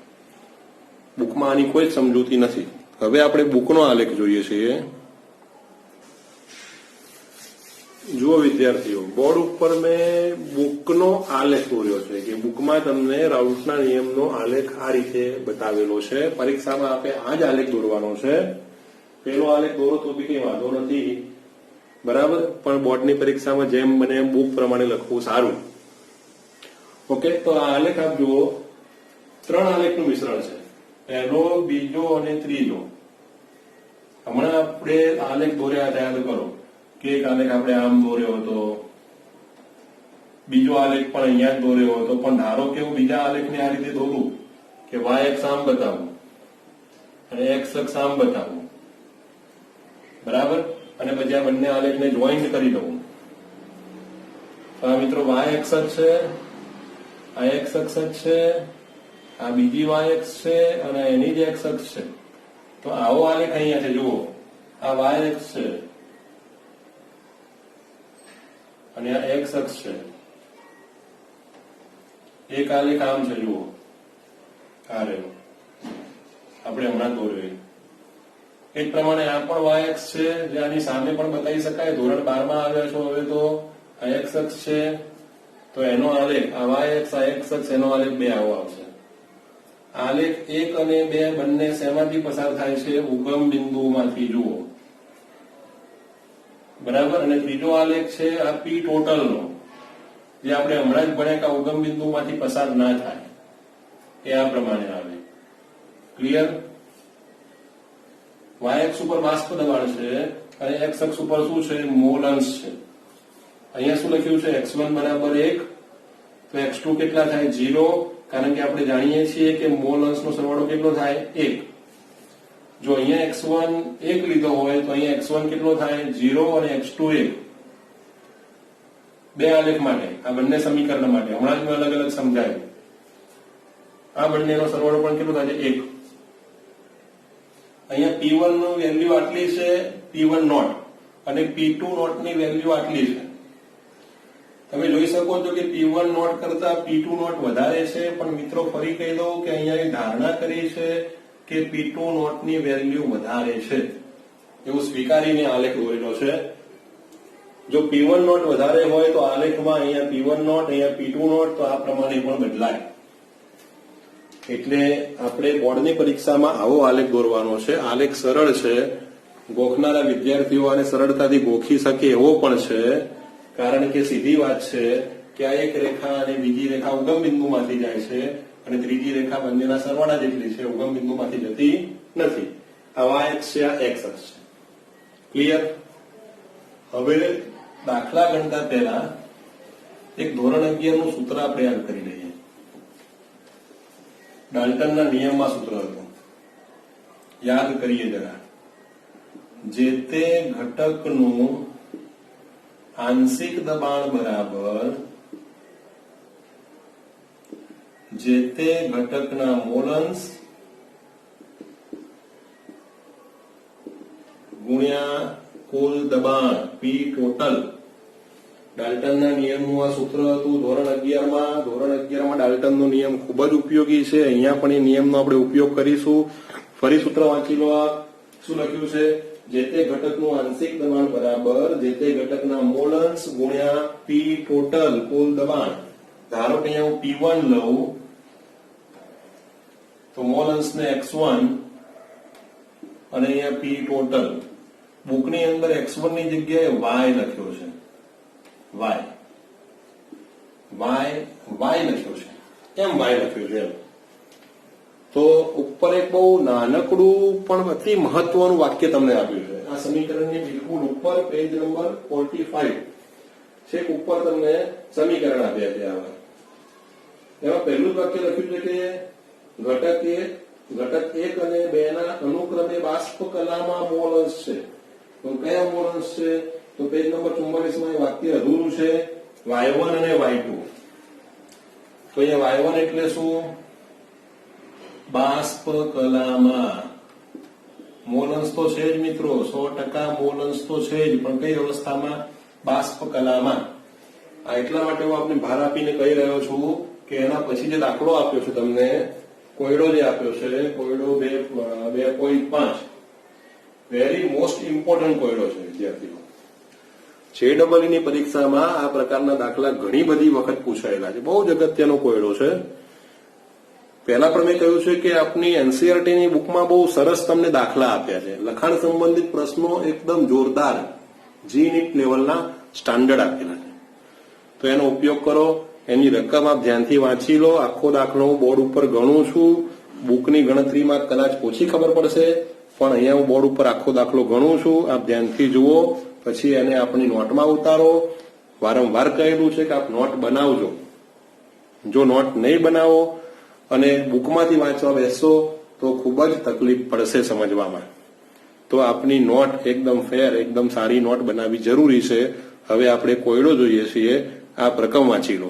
બુકમાં આની કોઈ સમજૂતી નથી. હવે આપણે બુકનો આલેખ જોઈએ છીએ. જુઓ વિદ્યાર્થીઓ, બોર્ડ ઉપર મેં બુકનો આલેખ દોર્યો છે કે બુકમાં તમને રાઉલ્ટના નિયમનો આલેખ આ રીતે બતાવેલો છે. પરીક્ષામાં આપણે આ જ આલેખ દોરવાનો છે. પેલો આલેખ દોરો તો બી કઈ વાંધો નથી, બરાબર, પણ બોર્ડની પરીક્ષામાં જેમ બને એમ બુક પ્રમાણે લખવું સારું. ઓકે, તો આ આલેખ આપ જુઓ. 3 આલેખનું મિશ્રણ છે, પહેલો, બીજો અને ત્રીજો. હમણાં આપણે આલેખ દોર્યા હતા, યાદ કરો કે એક આલેખ આપણે આમ દોર્યો હતો, બીજો આલેખ પણ અહીંયા જ દોર્યો હતો, પણ ધારો કે હું બીજા આલેખને આ રીતે દોરું કે y અક્ષ આમ બતાવું અને x અક્ષ આમ બતાવું, બરાબર, અને પછી આ બંને આલેખને જોઈન્ટ કરી દઉં. તો આ મિત્રો y અક્ષ છે, આ x અક્ષ છે, આ બીજી y અક્ષ છે અને એની જ x અક્ષ છે. તો આવો આલેખ અહીંયા છે, જુઓ આ y અક્ષ છે અને આ x અક્ષ છે. એક આલેખ આમ છે, જુઓ આ રહ્યો આપણે હમણાં દોર્યો. એ જ પ્રમાણે આ પણ y અક્ષ છે, જે આની સામે પણ બતાવી શકાય. ધોરણ 12 માં આવ્યા છો હવે, તો આ x અક્ષ છે, તો એનો આલેખ આ y અક્ષ, આ x અક્ષ, એનો આલેખ બે આવો આવશે. આલેખ 1 અને 2 બંને શેમાંથી પસાર થાય છે? ઉગમ બિંદુમાંથી, જુઓ, બરાબર. અને ત્રીજો આલેખ છે આ p ટોટલ નો, જે આપણે હમણાં જ ભણ્યા કે ઉગમ બિંદુમાંથી પસાર ના થાય, એ આ પ્રમાણે આવે. ક્લિયર? y અક્ષ ઉપર બાષ્પ દબાણ છે અને x અક્ષ ઉપર શું છે? મોલન્સ છે. અહીંયા શું લખ્યું છે? x1 બરાબર 1, તો x2 કેટલા થાય? 0, કારણ કે આપણે જાણીએ છીએ કે મોલન્સ નો સરવાળો કેટલો થાય? 1. જો અહીંયા x1 1 લીધો હોય તો અહીંયા x1 કેટલો થાય? 0 અને x2 1. બે આલેખ માટે, આ બંને સમીકરણ માટે હમણાં જ મેં અલગ અલગ સમજાવ્યું. આ બંનેનો સરવાળો પણ કેટલો થાય છે? 1. અહીંયા P1 નું વેલ્યુ આટલી છે, P1 નોટ, અને P2 નોટ ની વેલ્યુ આટલી છે. તમે જોઈ શકો છો કે P1 નોટ કરતા P2 નોટ વધારે છે, પણ મિત્રો ફરી કહી દઉં કે અહીંયા ધારણા કરી છે કે P2 નોટ ની વેલ્યુ વધારે છે, એવું સ્વીકારીને આલેખ દોરેલો છે. જો P1 નોટ વધારે હોય તો આલેખમાં અહીંયા P1 નોટ, અહીંયા P2 નોટ, તો આ પ્રમાણે પણ બદલાય. એટલે આપણે બોર્ડની પરીક્ષામાં આવો આલેખ દોરવાનો છે. આલેખ સરળ છે, ગોખનારા વિદ્યાર્થીઓ આને સરળતાથી ગોખી શકે એવો પણ છે, કારણ કે સીધી વાત છે કે આ એક રેખા અને બીજી રેખા ઉગમ બિંદુમાંથી જાય છે અને ત્રીજી રેખા બંનેના સરવાળા જેટલી છે, ઉગમ બિંદુમાંથી જતી નથી. આ y અક્ષ છે, આ x અક્ષ છે. ક્લિયર? હવે દાખલા ગણતા પહેલા એક ધોરણ 11 નું સૂત્ર આપણે યાદ કરી લઈએ. ડાલ્ટનના નિયમમાં સૂત્ર હતું, યાદ કરીએ જરા. જે તે ઘટકનું આંશિક દબાણ બરાબર જે તે ઘટકના મોલન્સ ગુણ્યા કુલ દબાણ P ટોટલ. ડાલ્ટનના નિયમનું આ સૂત્ર હતું ધોરણ 11 માં. ધોરણ 11 માં ડાલ્ટનનો નિયમ ખૂબ જ ઉપયોગી છે. અહીંયા પણ એ નિયમનો આપણે ઉપયોગ કરીશું. ફરી સૂત્ર વાંચી લો. આ શું લખ્યું છે? જે તે ઘટકનું આંશિક દબાણ બરાબર જે તે ઘટકના મોલન્સ ગુણ્યા P ટોટલ કુલ દબાણ. ધારો કે અહીંયા હું P1 લઉં તો મોલન્સ ને x1 અને અહીંયા P ટોટલ. બુકની અંદર x1 ની જગ્યાએ y લખ્યો છે, y લખ્યો છે. કેમ y લખ્યો છે? તો ઉપર એક બહુ નાનકડું પણ અતિ મહત્વનું વાક્ય તમને આપ્યું છે. આ સમીકરણની બિલકુલ ઉપર પેજ નંબર 45 છેક ઉપર તમને સમીકરણ આપ્યા છે. એમાં પહેલું જ વાક્ય લખ્યું છે કે ઘટક 1 અને 2 ના અનુક્રમે બાષ્પ કલામાં મોલન્સ છે. તો કયા મોલન્સ છે? તો પેજ નંબર 44 માં એ વાક્ય અધૂરું છે, y1 અને y2. તો અહીંયા y1 એટલે શું? બાષ્પ કલામાં. મોલન્સ તો છે જ મિત્રો, 100% મોલન્સ તો છે જ, પણ કઈ અવસ્થામાં? બાષ્પ કલામાં. આ એટલા માટે હું આપને ભાર આપીને કહી રહ્યો છું કે એના પછી જે દાખલો આપ્યો છે તમને, કોયડો જે આપ્યો છે, કોયડો 2.5, વેરી મોસ્ટ ઇમ્પોર્ટન્ટ કોયડો છે વિદ્યાર્થીઓ. JEE ની પરીક્ષામાં આ પ્રકારના દાખલા ઘણી બધી વખત પૂછાયેલા છે. બહુ જ અગત્યનો કોયડો છે. પહેલા પણ મેં કહ્યું છે કે આપની NCERT ની બુકમાં બહુ સરસ તમને દાખલા આપ્યા છે. લખાણ સંબંધિત પ્રશ્નો એકદમ જોરદાર GNET લેવલના સ્ટાન્ડર્ડ આપેલા છે. તો એનો ઉપયોગ કરો. એની રકમ આપ ધ્યાનથી વાંચી લો. આખો દાખલો હું બોર્ડ ઉપર ગણું છું. બુકની ગણતરીમાં કદાચ ઓછી ખબર પડશે, પણ અહીંયા હું બોર્ડ ઉપર આખો દાખલો ગણું છું. આપ ધ્યાનથી જુઓ, પછી એને આપણી નોટમાં ઉતારો. વારંવાર કહેલું છે કે આપ નોટ બનાવજો. જો નોટ નહીં બનાવો અને બુકમાંથી વાંચવા બેસો તો ખૂબ જ તકલીફ પડશે સમજવામાં. તો આપની નોટ એકદમ ફેર, એકદમ સારી નોટ બનાવવી જરૂરી છે. હવે આપણે કોયડો જોઈએ છીએ. આપ રકમ વાંચી લો.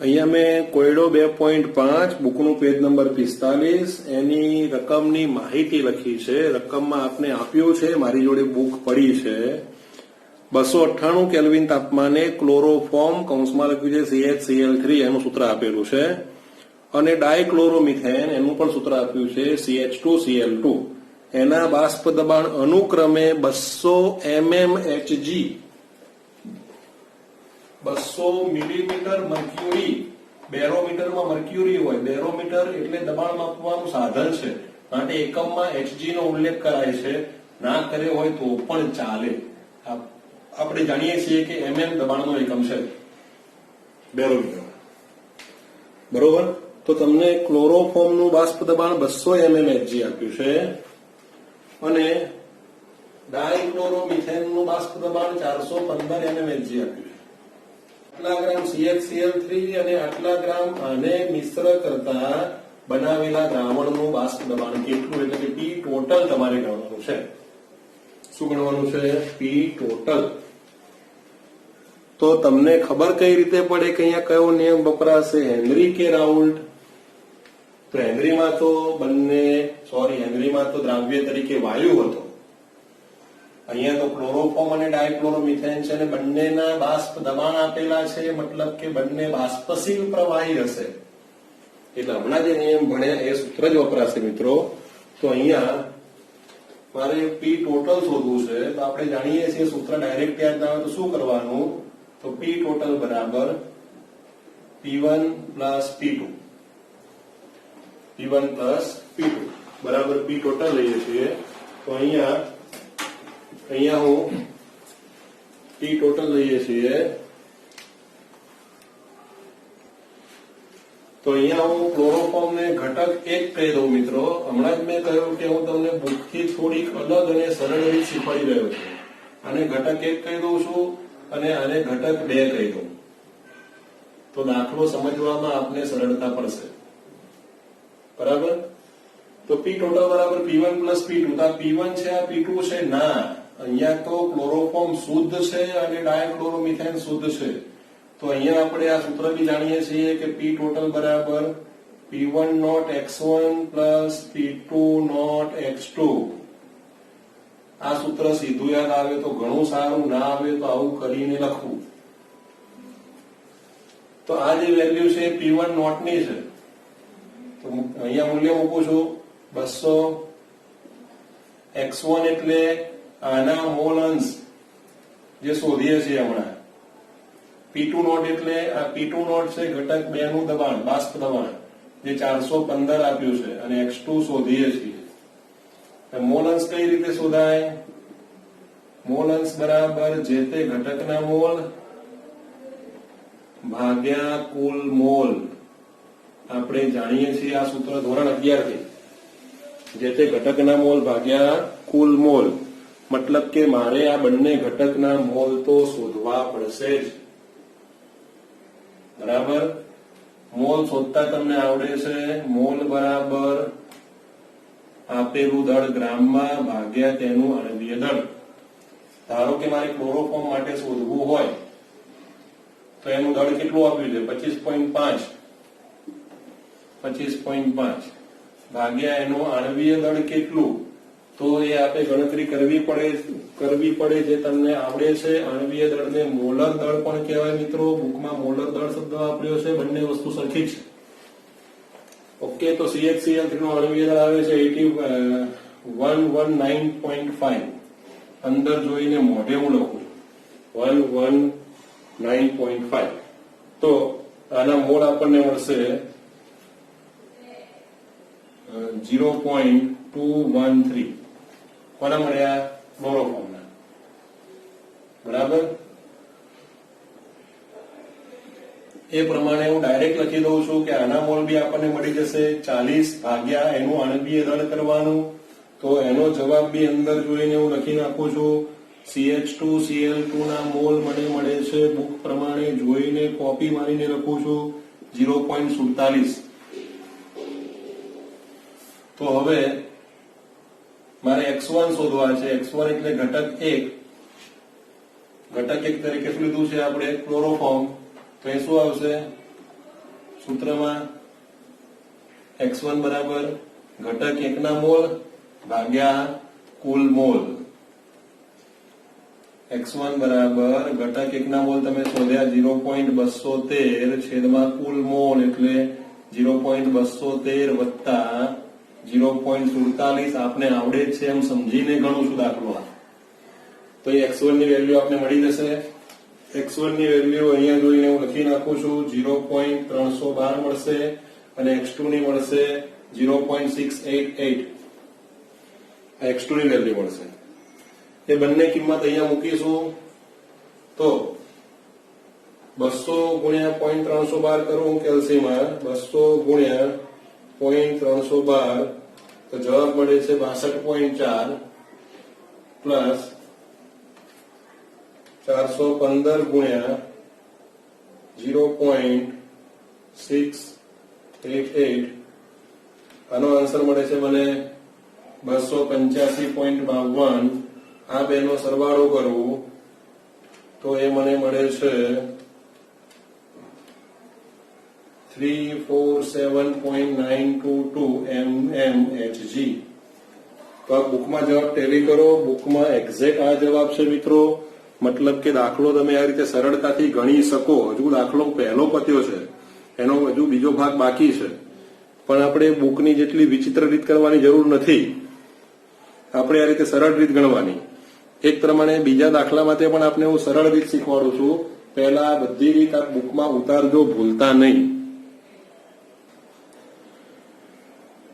અહીંયા મેં કોયડો 2.5 બુકનું પેજ નંબર 45 એની રકમની માહિતી લખી છે. રકમમાં આપને આપ્યું છે, મારી જોડે બુક પડી છે. 298 કેલ્વિન તાપમાને ક્લોરોફોર્મ કૌંસમાં લખ્યું છે CHCl3 એનું સૂત્ર આપેલું છે અને ડાયક્લોરોમિથેન એનું પણ સૂત્ર આપ્યું છે CH2Cl2. એના બાષ્પ દબાણ અનુક્રમે 200 mmHg 200 મિલીમીટર મર્ક્યુરી. બેરોમીટરમાં મર્ક્યુરી હોય. બેરોમીટર એટલે દબાણ માપવાનું સાધન છે, માટે એકમમાં Hg નો ઉલ્લેખ કરાય છે. ના કર્યો હોય તો પણ ચાલે. આપણે જાણીએ છીએ કે mm દબાણનો એકમ છે બેરોમીટર. બરોબર. તો તમને ક્લોરોફોર્મનું બાષ્પ દબાણ 200 mmHg આપ્યું છે અને ડાયક્લોરોમિથેનનું બાષ્પ દબાણ 415 mmHg આપ્યું છે. આટલા ગ્રામ CHCl3 અને આટલા ગ્રામ આને મિશ્ર કરતા બનાવેલા દ્રાવણનું બાષ્પ દબાણ કેટલું, એટલે કે P ટોટલ તમારે ગણવાનું છે. શું ગણવાનું છે? P total. તો તમને ખબર કઈ રીતે પડે કે અહીંયા કયો નિયમ વપરાશે, હેનરી કે રાઉલ્ટ? તો હેનરીમાં તો દ્રાવ્ય તરીકે વાયુ હતો. અહીંયા તો ક્લોરોફોર્મ અને ડાયક્લોરોમિથેન છે અને બંનેના બાષ્પ દબાણ આપેલા છે, મતલબ કે બંને બાષ્પશીલ પ્રવાહી હશે. એટલે હમણાં જે નિયમ ભણ્યા એ સૂત્ર જ વપરાશે મિત્રો. તો અહીંયા મારે P ટોટલ શોધવું છે. તો આપણે જાણીએ છીએ સૂત્ર ડાયરેક્ટ યાદ ના આવે તો શું કરવાનું? તો P ટોટલ બરાબર P1 plus P2. P1 plus P2 બરાબર P ટોટલ લઈએ છીએ. તો અહીંયા હું P ટોટલ લઈએ છીએ. તો અહીંયા હું ક્લોરોફોર્મ ને ઘટક 1 કહી દઉં મિત્રો. હમણાં જ મેં કહ્યું કે હું તમને બુકથી થોડીક અલગ અને સરળ રીત શીખવાડી રહ્યો છું. આને ઘટક 1 કહી દઉં છું અને આને ઘટક 2 કહી દઉં. તો દાખલો સમજવામાં આપને સરળતા પડશે. બરાબર. તો P ટોટલ બરાબર P1 પ્લસ P2. તો આ P1 છે, આ P2 છે? ના, અહીંયા તો ક્લોરોફોર્મ શુદ્ધ છે અને ડાયક્લોરોમિથેન શુદ્ધ છે. તો અહીંયા આપણે આ સૂત્ર બી જાણીએ છીએ કે P ટોટલ બરાબર P1 not x1 plus P2 not x2. આ સૂત્ર સીધું યાદ આવે તો ઘણું સારું, ના આવે તો આવું કરીને લખવું. તો આ જે વેલ્યુ છે P1 નોટ ની છે. તો અહીંયા મૂલ્ય મૂકું છું 200. x1 એટલે આના મોલ અંશ જે શોધીએ છીએ હમણાં. P2 નોટ એટલે આ P2 નોટ છે ઘટક 2 નું દબાણ, બાષ્પ દબાણ જે 415 આપ્યું છે અને x2 શોધીએ છીએ. મોલ અંશ કઈ રીતે શોધાય? મોલ અંશ બરાબર જે તે ઘટકના મોલ ભાગ્યા કુલ મોલ. આપણે જાણીએ છીએ આ સૂત્ર ધોરણ 11 થી. જે તે ઘટકના મોલ ભાગ્યા કુલ મોલ. મતલબ કે મારે આ બંને ઘટકના મોલ તો શોધવા પડશે જ. બરાબર. મોલ શોધતા તમને આવડે છે. મોલ બરાબર આપેલું દળ ગ્રામમાં ભાગ્યા તેનું આણ્વીય દળ. ધારો કે મારે ક્લોરોફોર્મ માટે શોધવું હોય તો એનું દળ કેટલું આપ્યું છે? 25.5. 25.5 ભાગ્યા એનું આણ્વીય દળ કેટલું? તો એ આપણે ગણતરી કરવી પડે જે તમને આવડે છે. આણ્વીય દળને મોલર દળ પણ કહેવાય મિત્રો. બુકમાં મોલર દળ શબ્દ વાપર્યો છે. બંને વસ્તુ સરખી છે. ઓકે. તો CHCl3 નું આણ્વીય દળ આવે છે 119.5. અંદર જોઈને મોઢે હું લખું 119.5. તો આના મોલ આપણને મળશે 0.213. કોના મળ્યા? ક્લોરોફોર્મના. બરાબર. એ પ્રમાણે હું ડાયરેક્ટ લખી દઉં છું કે આના મોલ બી આપણને મળી જશે 40 ભાગ્યા એનું આણ્વીય દળ કરવાનું. તો એનો જવાબ બી અંદર જોઈને હું લખી નાખું છું. CH2Cl2 ના મોલ મને મળે છે બુક પ્રમાણે જોઈને કોપી મારીને લખું છું 0.47. તો હવે મારે x1 શોધવા છે. x1 એટલે ઘટક 1. ઘટક 1 તરીકે શું લીધું છે આપણે? ક્લોરોફોર્મ. તો એ શું આવશે સૂત્રમાં? x1 બરાબર ઘટક 1 ના મોલ ભાગ્યા કુલ મોલ. x1 બરાબર ઘટક 1 ના મોલ તમે શોધ્યા 0.213 છેદમાં કુલ મોલ એટલે 0.213 વત્તા 0.47. આપને આવડે જ છે એમ સમજીને ગણું છું દાખલો. તો એ x1 ની વેલ્યુ આપને મળી જશે. x1 ની વેલ્યુ અહીંયા જોઈને હું લખી નાખું છું 0.312 મળશે અને x2 ની મળશે 0.688. x2 ની વેલ્યુ મળશે. એ બંને કિંમત અહીંયા મૂકીશું તો 200 ગુણ્યા 0.312 કરું કેલ્સીમાં 200 ગુણ્યા 0.312 તો જવાબ મળે છે 62.4 પ્લસ 415 ગુણ્યા 0.688 આનો આન્સર મળે છે મને 285.52. આ બેનો સરવાળો કરું તો એ મને મળે છે 347.922 mmHg. તો આ બુકમાં જવાબ ટેલી કરો. બુકમાં એક્ઝેક્ટ આ જવાબ છે મિત્રો. મતલબ કે દાખલો તમે આ રીતે સરળતાથી ગણી શકો. હજુ દાખલો પહેલો પત્યો છે, એનો હજુ બીજો ભાગ બાકી છે, પણ આપણે બુકની જેટલી વિચિત્ર રીત કરવાની જરૂર નથી. આપણે આ રીતે સરળ રીત ગણવાની. એક પ્રમાણે બીજા દાખલા માટે પણ આપણે હું સરળ રીત શીખવાડું છું. પહેલા બધી રીત આ બુકમાં ઉતારજો, ભૂલતા નહીં.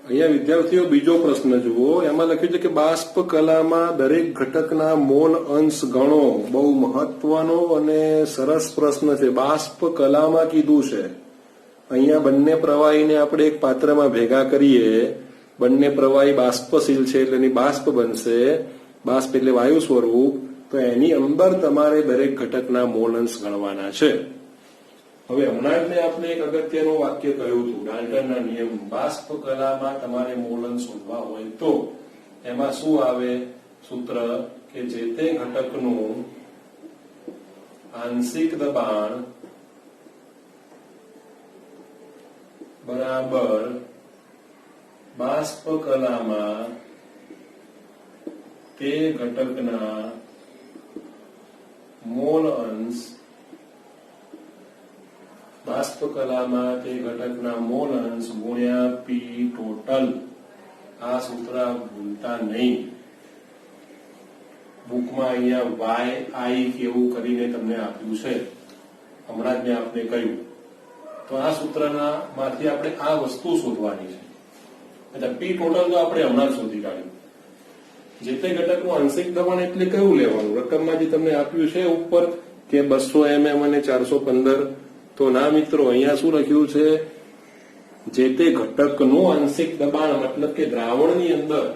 અહીંયા વિદ્યાર્થીઓ બીજો પ્રશ્ન જુઓ. એમાં લખ્યું છે કે બાષ્પ કલામાં દરેક ઘટકના મોલ અંશ ગણો. બહુ મહત્વનો અને સરસ પ્રશ્ન છે. બાષ્પ કલામાં કીધું છે. અહીંયા બંને પ્રવાહીને આપણે એક પાત્રમાં ભેગા કરીએ. બંને પ્રવાહી બાષ્પશીલ છે એટલે એની બાષ્પ બનશે. બાષ્પ એટલે વાયુ સ્વરૂપ. તો એની અંદર તમારે દરેક ઘટકના મોલ અંશ ગણવાના છે. હવે હમણાં જ આપણે એક અગત્યનું વાક્ય કહ્યું હતું, ડાલ્ટનના નિયમ. બાષ્પ કલામાં તમારે મોલ અંશ શોધવા હોય તો એમાં શું આવે સૂત્ર? કે જે તે ઘટકનું આંશિક દબાણ બરાબર બાષ્પ કલામાં તે ઘટકના મોલ અંશ, બાષ્પ કલામાં તે ઘટકના મોલ અંશ ગુણ્યા પી ટોટલ. આ સૂત્ર ભૂલતા નહીં. બુકમાં અહીંયા YI કેવું કરીને તમને આપ્યું છે, હમણાં જ મેં આપને કહ્યું. તો આ સૂત્રના માંથી આપણે આ વસ્તુ શોધવાની છે. એટલે પી ટોટલ તો આપણે હમણાં જ શોધી કાઢ્યું. જે તે ઘટકનું આંશિક દબાણ એટલે કયું લેવાનું? રકમમાં જે તમને આપ્યું છે ઉપર કે 200 mm અને 415. તો ના મિત્રો, અહીંયા શું લખ્યું છે? જે તે ઘટકનું આંશિક દબાણ, મતલબ કે દ્રાવણની અંદર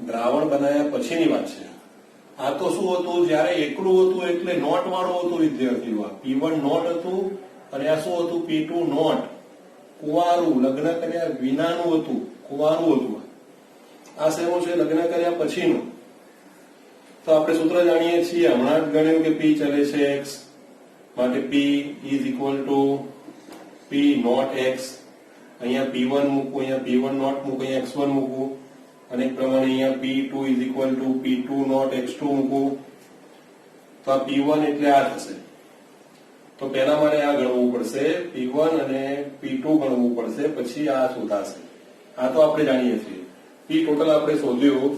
દ્રાવણ બનાવ્યા પછીની વાત છે. આ તો શું હતું? જયારે એકલું હતું એટલે નોટ વાળું હતું વિદ્યાર્થીઓ. P1 નોટ હતું અને આ શું હતું? P2 not. કુંવારું, લગ્ન કર્યા વિનાનું હતું, કુંવારું હતું. આ શેનું છે? લગ્ન કર્યા પછીનું. તો આપણે સૂત્ર જાણીએ છીએ, હમણાં જ ગણ્યું કે P ચલે છે x માટે P is equal to P naught x. અહીંયા P1 મૂકવું, અહીંયા P1 નોટ મૂકવું, અહીંયા x1 મૂકવું અને એક પ્રમાણે અહીંયા P2 is equal two P2 not x2 મૂકવું. તો આ P1 એટલે આ થશે. તો પહેલા મારે આ ગણવું પડશે, P1 અને P2 ગણવું પડશે, પછી આ શોધાશે. આ તો આપણે જાણીએ છીએ. P ટોટલ આપણે શોધ્યું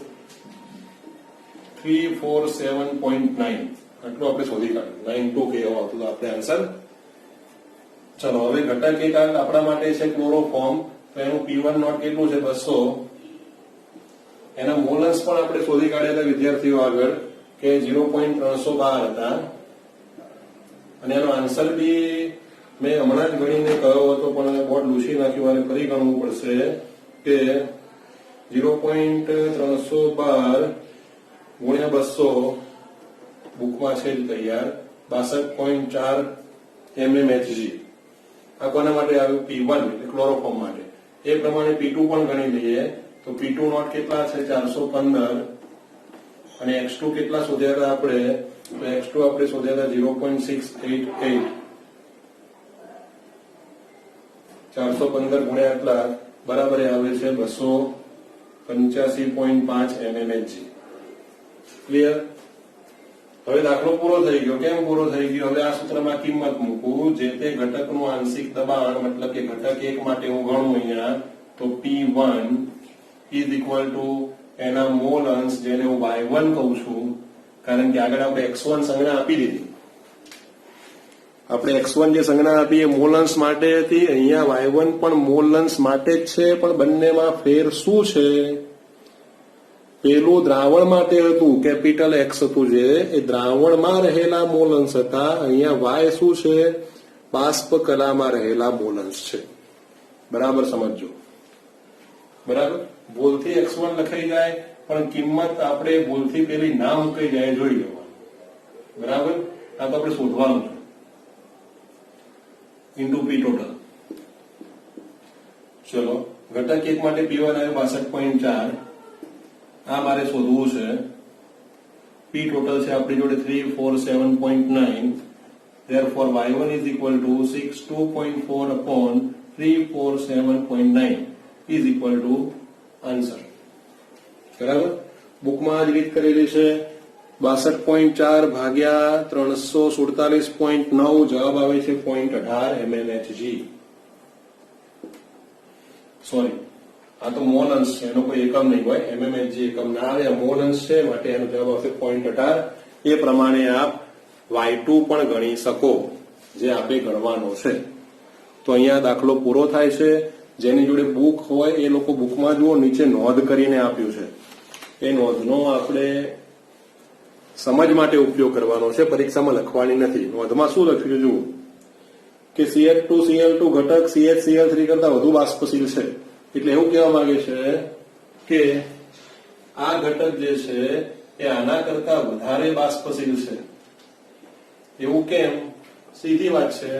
347.9. આટલું આપણે શોધી કાઢ્યું. 92 કે એવો આવતું આપણે આન્સર. ચલો હવે ઘટક એક આપણા માટે છે ક્લોરોફોર્મ. તો એનું P1 નોટ કેટલું છે? 200. એના મોલન્સ પણ આપણે શોધી કાઢ્યા હતા વિદ્યાર્થીઓ આગળ કે 0.312 હતા. અને એનો આન્સર બી મેં હમણાં જ ગણીને કહ્યો હતો, પણ બોર્ડ લૂછી નાખ્યું અને ફરી ગણવું પડશે. કે 0.312 ગુણ્યા 200 બુકમાં છે જ તૈયાર 62.4 mmHg. આ કોના માટે આવ્યું? P1 એટલે ક્લોરોફોર્મ માટે. એ પ્રમાણે P2 પણ ગણી લઈએ તો P2 નોટ કેટલા છે? 415 અને X2 કેટલા શોધ્યા હતા આપણે? તો X2 આપણે શોધ્યા હતા 0.688. 415 ગુણ્યા એટલા બરાબર આવે છે 285.5 mmHg. ક્લિયર? હવે દાખલો પૂરો થઈ ગયો. કેમ પૂરો થઈ ગયો? હવે આ સૂત્રમાં કિંમત મૂકું. જે તે ઘટકનું આંશિક દબાણ મતલબ કે ઘટક 1 માટે હું ગણું અહીંયા તો P1 ઇઝ ઇક્વલ ટુ એના મોલ અંશ, જેને હું Y1 કહું છું, કારણ કે આગળ આપણે X1 સંજ્ઞા આપી દીધી. આપણે X1 જે સંજ્ઞા આપી એ મોલ અંશ માટે હતી. અહીંયા Y1 પણ મોલ અંશ માટે જ છે, પણ બંનેમાં ફેર શું છે? પેલું દ્રાવણ માટે હતું, કેપિટલ X હતું, જે એ દ્રાવણમાં રહેલા મોલ અંશ હતા. અહીંયા Y શું છે? બાષ્પ કલામાં રહેલા મોલ અંશ છે. બરાબર સમજો. બરાબર? ભૂલથી X1 લખાઈ જાય પણ કિંમત આપણે ભૂલથી પેલી ના મૂકાઈ જાય જોઈ લેવાનું. બરાબર? આ તો આપણે શોધવાનું છે. Into P total. ચલો, ઘટક 1 માટે P1 આવ્યું 62.4. આ મારે શોધવું છે. P ટોટલ છે આપણી જોડે 347.9. therefore Y1 is equal to 62.4 upon 347.9 is equal to answer. બરાબર? બુકમાં આ જ રીત કરેલી છે. 62.4 ભાગ્યા 347.9 જવાબ આવે છે 0.18 mmHg. સોરી, આ તો મોલ અંશ છે, એનો કોઈ એકમ નહીં હોય. mmHg એકમ ના આવે, આ મોલ અંશ છે, માટે એનો જવાબ આવશે 0.18. એ પ્રમાણે આપ Y2 પણ ગણી શકો, જે આપે ગણવાનો છે. તો અહીંયા દાખલો પૂરો થાય છે. જેની જોડે બુક હોય એ લોકો બુકમાં જુઓ, નીચે નોંધ કરીને આપ્યું છે. એ નોંધનો આપણે સમજ માટે ઉપયોગ કરવાનો છે, પરીક્ષામાં લખવાની નથી. નોંધમાં શું લખ્યું જુઓ કે CH2Cl2 ઘટક CHCl3 કરતા વધુ બાષ્પશીલ છે. એટલે એવું કહેવા માંગે છે કે આ ઘટક જે છે એ આના કરતા વધારે બાષ્પશીલ છે. એવું કેમ? સીધી વાત છે.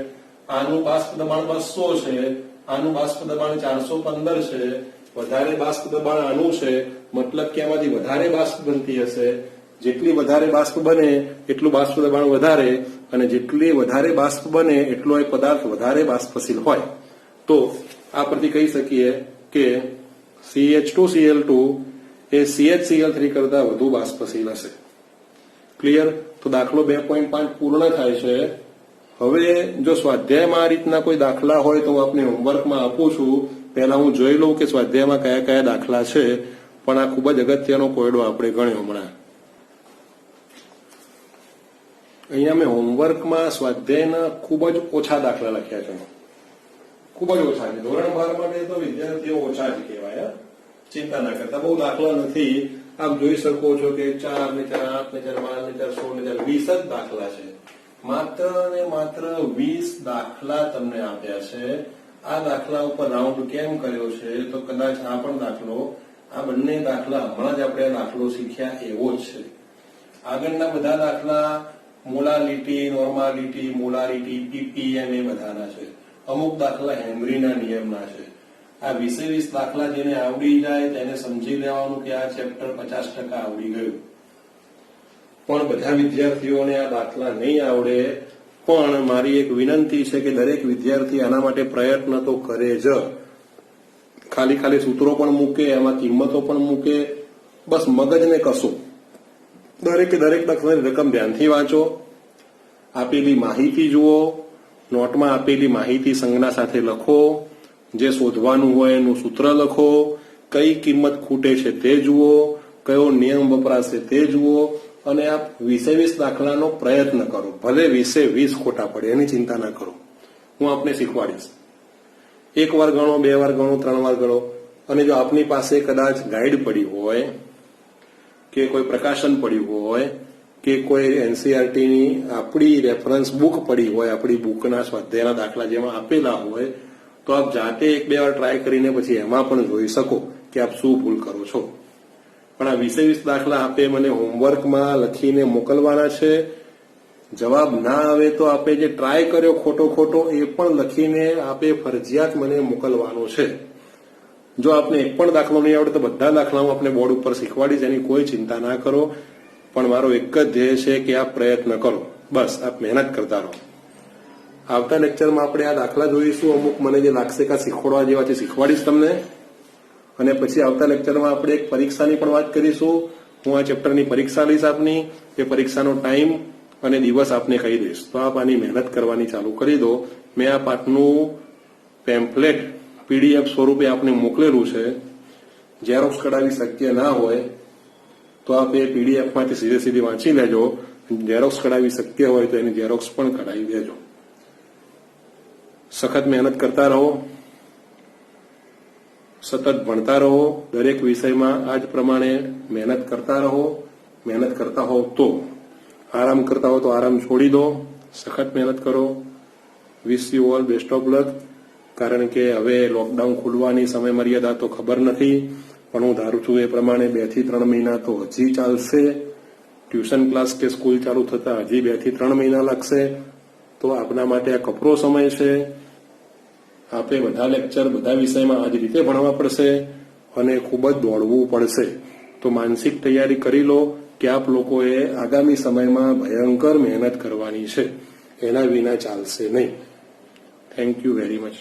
આનું બાષ્પ દબાણ 200 છે, આનું બાષ્પ દબાણ 415 છે, વધારે બાષ્પ દબાણ આનું છે, મતલબ કે આમાંથી વધારે બાષ્પ બનતી હશે. જેટલી વધારે બાષ્પ બને એટલું બાષ્પ દબાણ વધારે, અને જેટલી વધારે બાષ્પ બને એટલો એ પદાર્થ વધારે બાષ્પશીલ હોય. તો આ પરથી કહી શકીએ કે CH2Cl2 એ CHCl3 કરતા વધુ બાષ્પશીલ હશે. ક્લિયર? તો દાખલો 2.5 પૂર્ણ થાય છે. હવે જો સ્વાધ્યાયમાં આ રીતના કોઈ દાખલા હોય તો હું આપને હોમવર્કમાં આપું છું. પહેલા હું જોઈ લઉં કે સ્વાધ્યાયમાં કયા કયા દાખલા છે, પણ આ ખૂબ જ અગત્યનો કોયડો આપણે ગણ્યો હમણાં. અહીંયા મેં હોમવર્કમાં સ્વાધ્યાયના ખૂબ જ ઓછા દાખલા લખ્યા છે. ખૂબ જ ઓછા છે. ધોરણ 12 માટે તો વિદ્યાર્થીઓ ઓછા જ કહેવાય. ચિંતા ના કરતા, બહુ દાખલા નથી. આપ જોઈ શકો છો કે 4 ને 4 8 ને 4 12 ને 4 16 ને 4 20 જ દાખલા છે. માત્ર ને માત્ર 20 દાખલા તમને આપ્યા છે. આ દાખલા ઉપર રાઉન્ડ કેમ કર્યો છે? તો કદાચ આ પણ દાખલો, આ બંને દાખલા હમણાં જ આપણે દાખલો શીખ્યા એવો જ છે. આગળના બધા દાખલા મોલાલિટી, નોર્માલિટી, મોલારિટી, પીપીએમ એ બધાના છે. અમુક દાખલા હેનરીના નિયમના છે. આ 20 દાખલા જેને આવડી જાય તેને સમજી લેવાનું કે આ ચેપ્ટર 50% આવડી ગયું. પણ બધા વિદ્યાર્થીઓને આ દાખલા નહીં આવડે. પણ મારી એક વિનંતી છે કે દરેક વિદ્યાર્થી આના માટે પ્રયત્ન તો કરે જ. ખાલી સૂત્રો પણ મૂકે, એમાં કિંમતો પણ મૂકે, બસ મગજને કસો. દરેક દાખલાની રકમ ધ્યાનથી વાંચો, આપેલી માહિતી જુઓ, નોટમાં આપેલી માહિતી સંજ્ઞા સાથે લખો, જે શોધવાનું હોય એનું સૂત્ર લખો, કઈ કિંમત ખૂટે છે તે જુઓ, કયો નિયમ વપરાશે તે જુઓ, અને આપ 20 દાખલાનો પ્રયત્ન કરો. ભલે 20 ખોટા પડે, એની ચિંતા ના કરો. હું આપને શીખવાડીશ. 1 વાર ગણો, 2 વાર ગણો, 3 વાર ગણો. અને જો આપની પાસે કદાચ ગાઈડ પડી હોય કે કોઈ પ્રકાશન પડ્યું હોય કે કોઈ એનસીઆરટીની આપણી રેફરન્સ બુક પડી હોય, આપણી બુકના સ્વાધ્યાયના દાખલા જેમાં આપેલા હોય, તો તો આપ જાતે એક બે વાર ટ્રાય કરીને પછી એમાં પણ જોઈ શકો કે આપ શું ભૂલ કરો છો. પણ આ 20 દાખલા આપે મને હોમવર્કમાં લખીને મોકલવાના છે. જવાબ ના આવે તો આપે જે ટ્રાય કર્યો ખોટો એ પણ લખીને આપે ફરજિયાત મને મોકલવાનો છે. જો આપને એક પણ દાખલો નહીં આવડે તો બધા દાખલા હું આપને બોર્ડ ઉપર શીખવાડીશ, એની કોઈ ચિંતા ના કરો. પણ મારો એક જ ધ્યેય છે કે આપ પ્રયત્ન કરો, બસ આપ મહેનત કરતા રહો. આવતા લેક્ચરમાં આપણે આ દાખલા જોઈશું. અમુક મને જે લાગશે કે શીખવાડવા જેવા છે શીખવાડીશ તમને. અને પછી આવતા લેક્ચરમાં આપણે એક પરીક્ષાની પણ વાત કરીશું. હું આ ચેપ્ટરની પરીક્ષા લઈશ આપની. એ પરીક્ષાનો ટાઈમ અને દિવસ આપને કહી દઈશ. તો આપ આની મહેનત કરવાની ચાલુ કરી દો. મેં આ પાઠનું પેમ્ફલેટ PDF સ્વરૂપે આપને મોકલેલું છે. ઝેરોક્સ કઢાવી શક્ય ના હોય તો આપ એ PDF માંથી સીધી વાંચી લેજો. ઝેરોક્સ કઢાવી શક્ય હોય તો એની ઝેરોક્સ પણ કઢાવી દેજો. સખત મહેનત કરતા રહો, સતત ભણતા રહો. દરેક વિષયમાં આ જ પ્રમાણે મહેનત કરતા રહો. મહેનત કરતા હો તો આરામ કરતા હો તો આરામ છોડી દો. સખત મહેનત કરો. Wish you all best of luck. કારણ કે હવે લોકડાઉન ખુલવાની સમય મર્યાદા તો ખબર નથી, પણ હું ધારું છું એ પ્રમાણે 2 થી 3 મહિના તો હજી ચાલશે. ટ્યુશન ક્લાસ કે સ્કૂલ ચાલુ થતા હજી 2 થી 3 મહિના લાગશે. તો આપના માટે આ કપરો સમય છે. આપે બધા લેક્ચર બધા વિષયમાં આ જ રીતે ભણવા પડશે અને ખૂબ જ દોડવું પડશે. તો માનસિક તૈયારી કરી લો કે આપ લોકોએ આગામી સમયમાં ભયંકર મહેનત કરવાની છે. એના વિના ચાલશે નહીં. Thank you very much.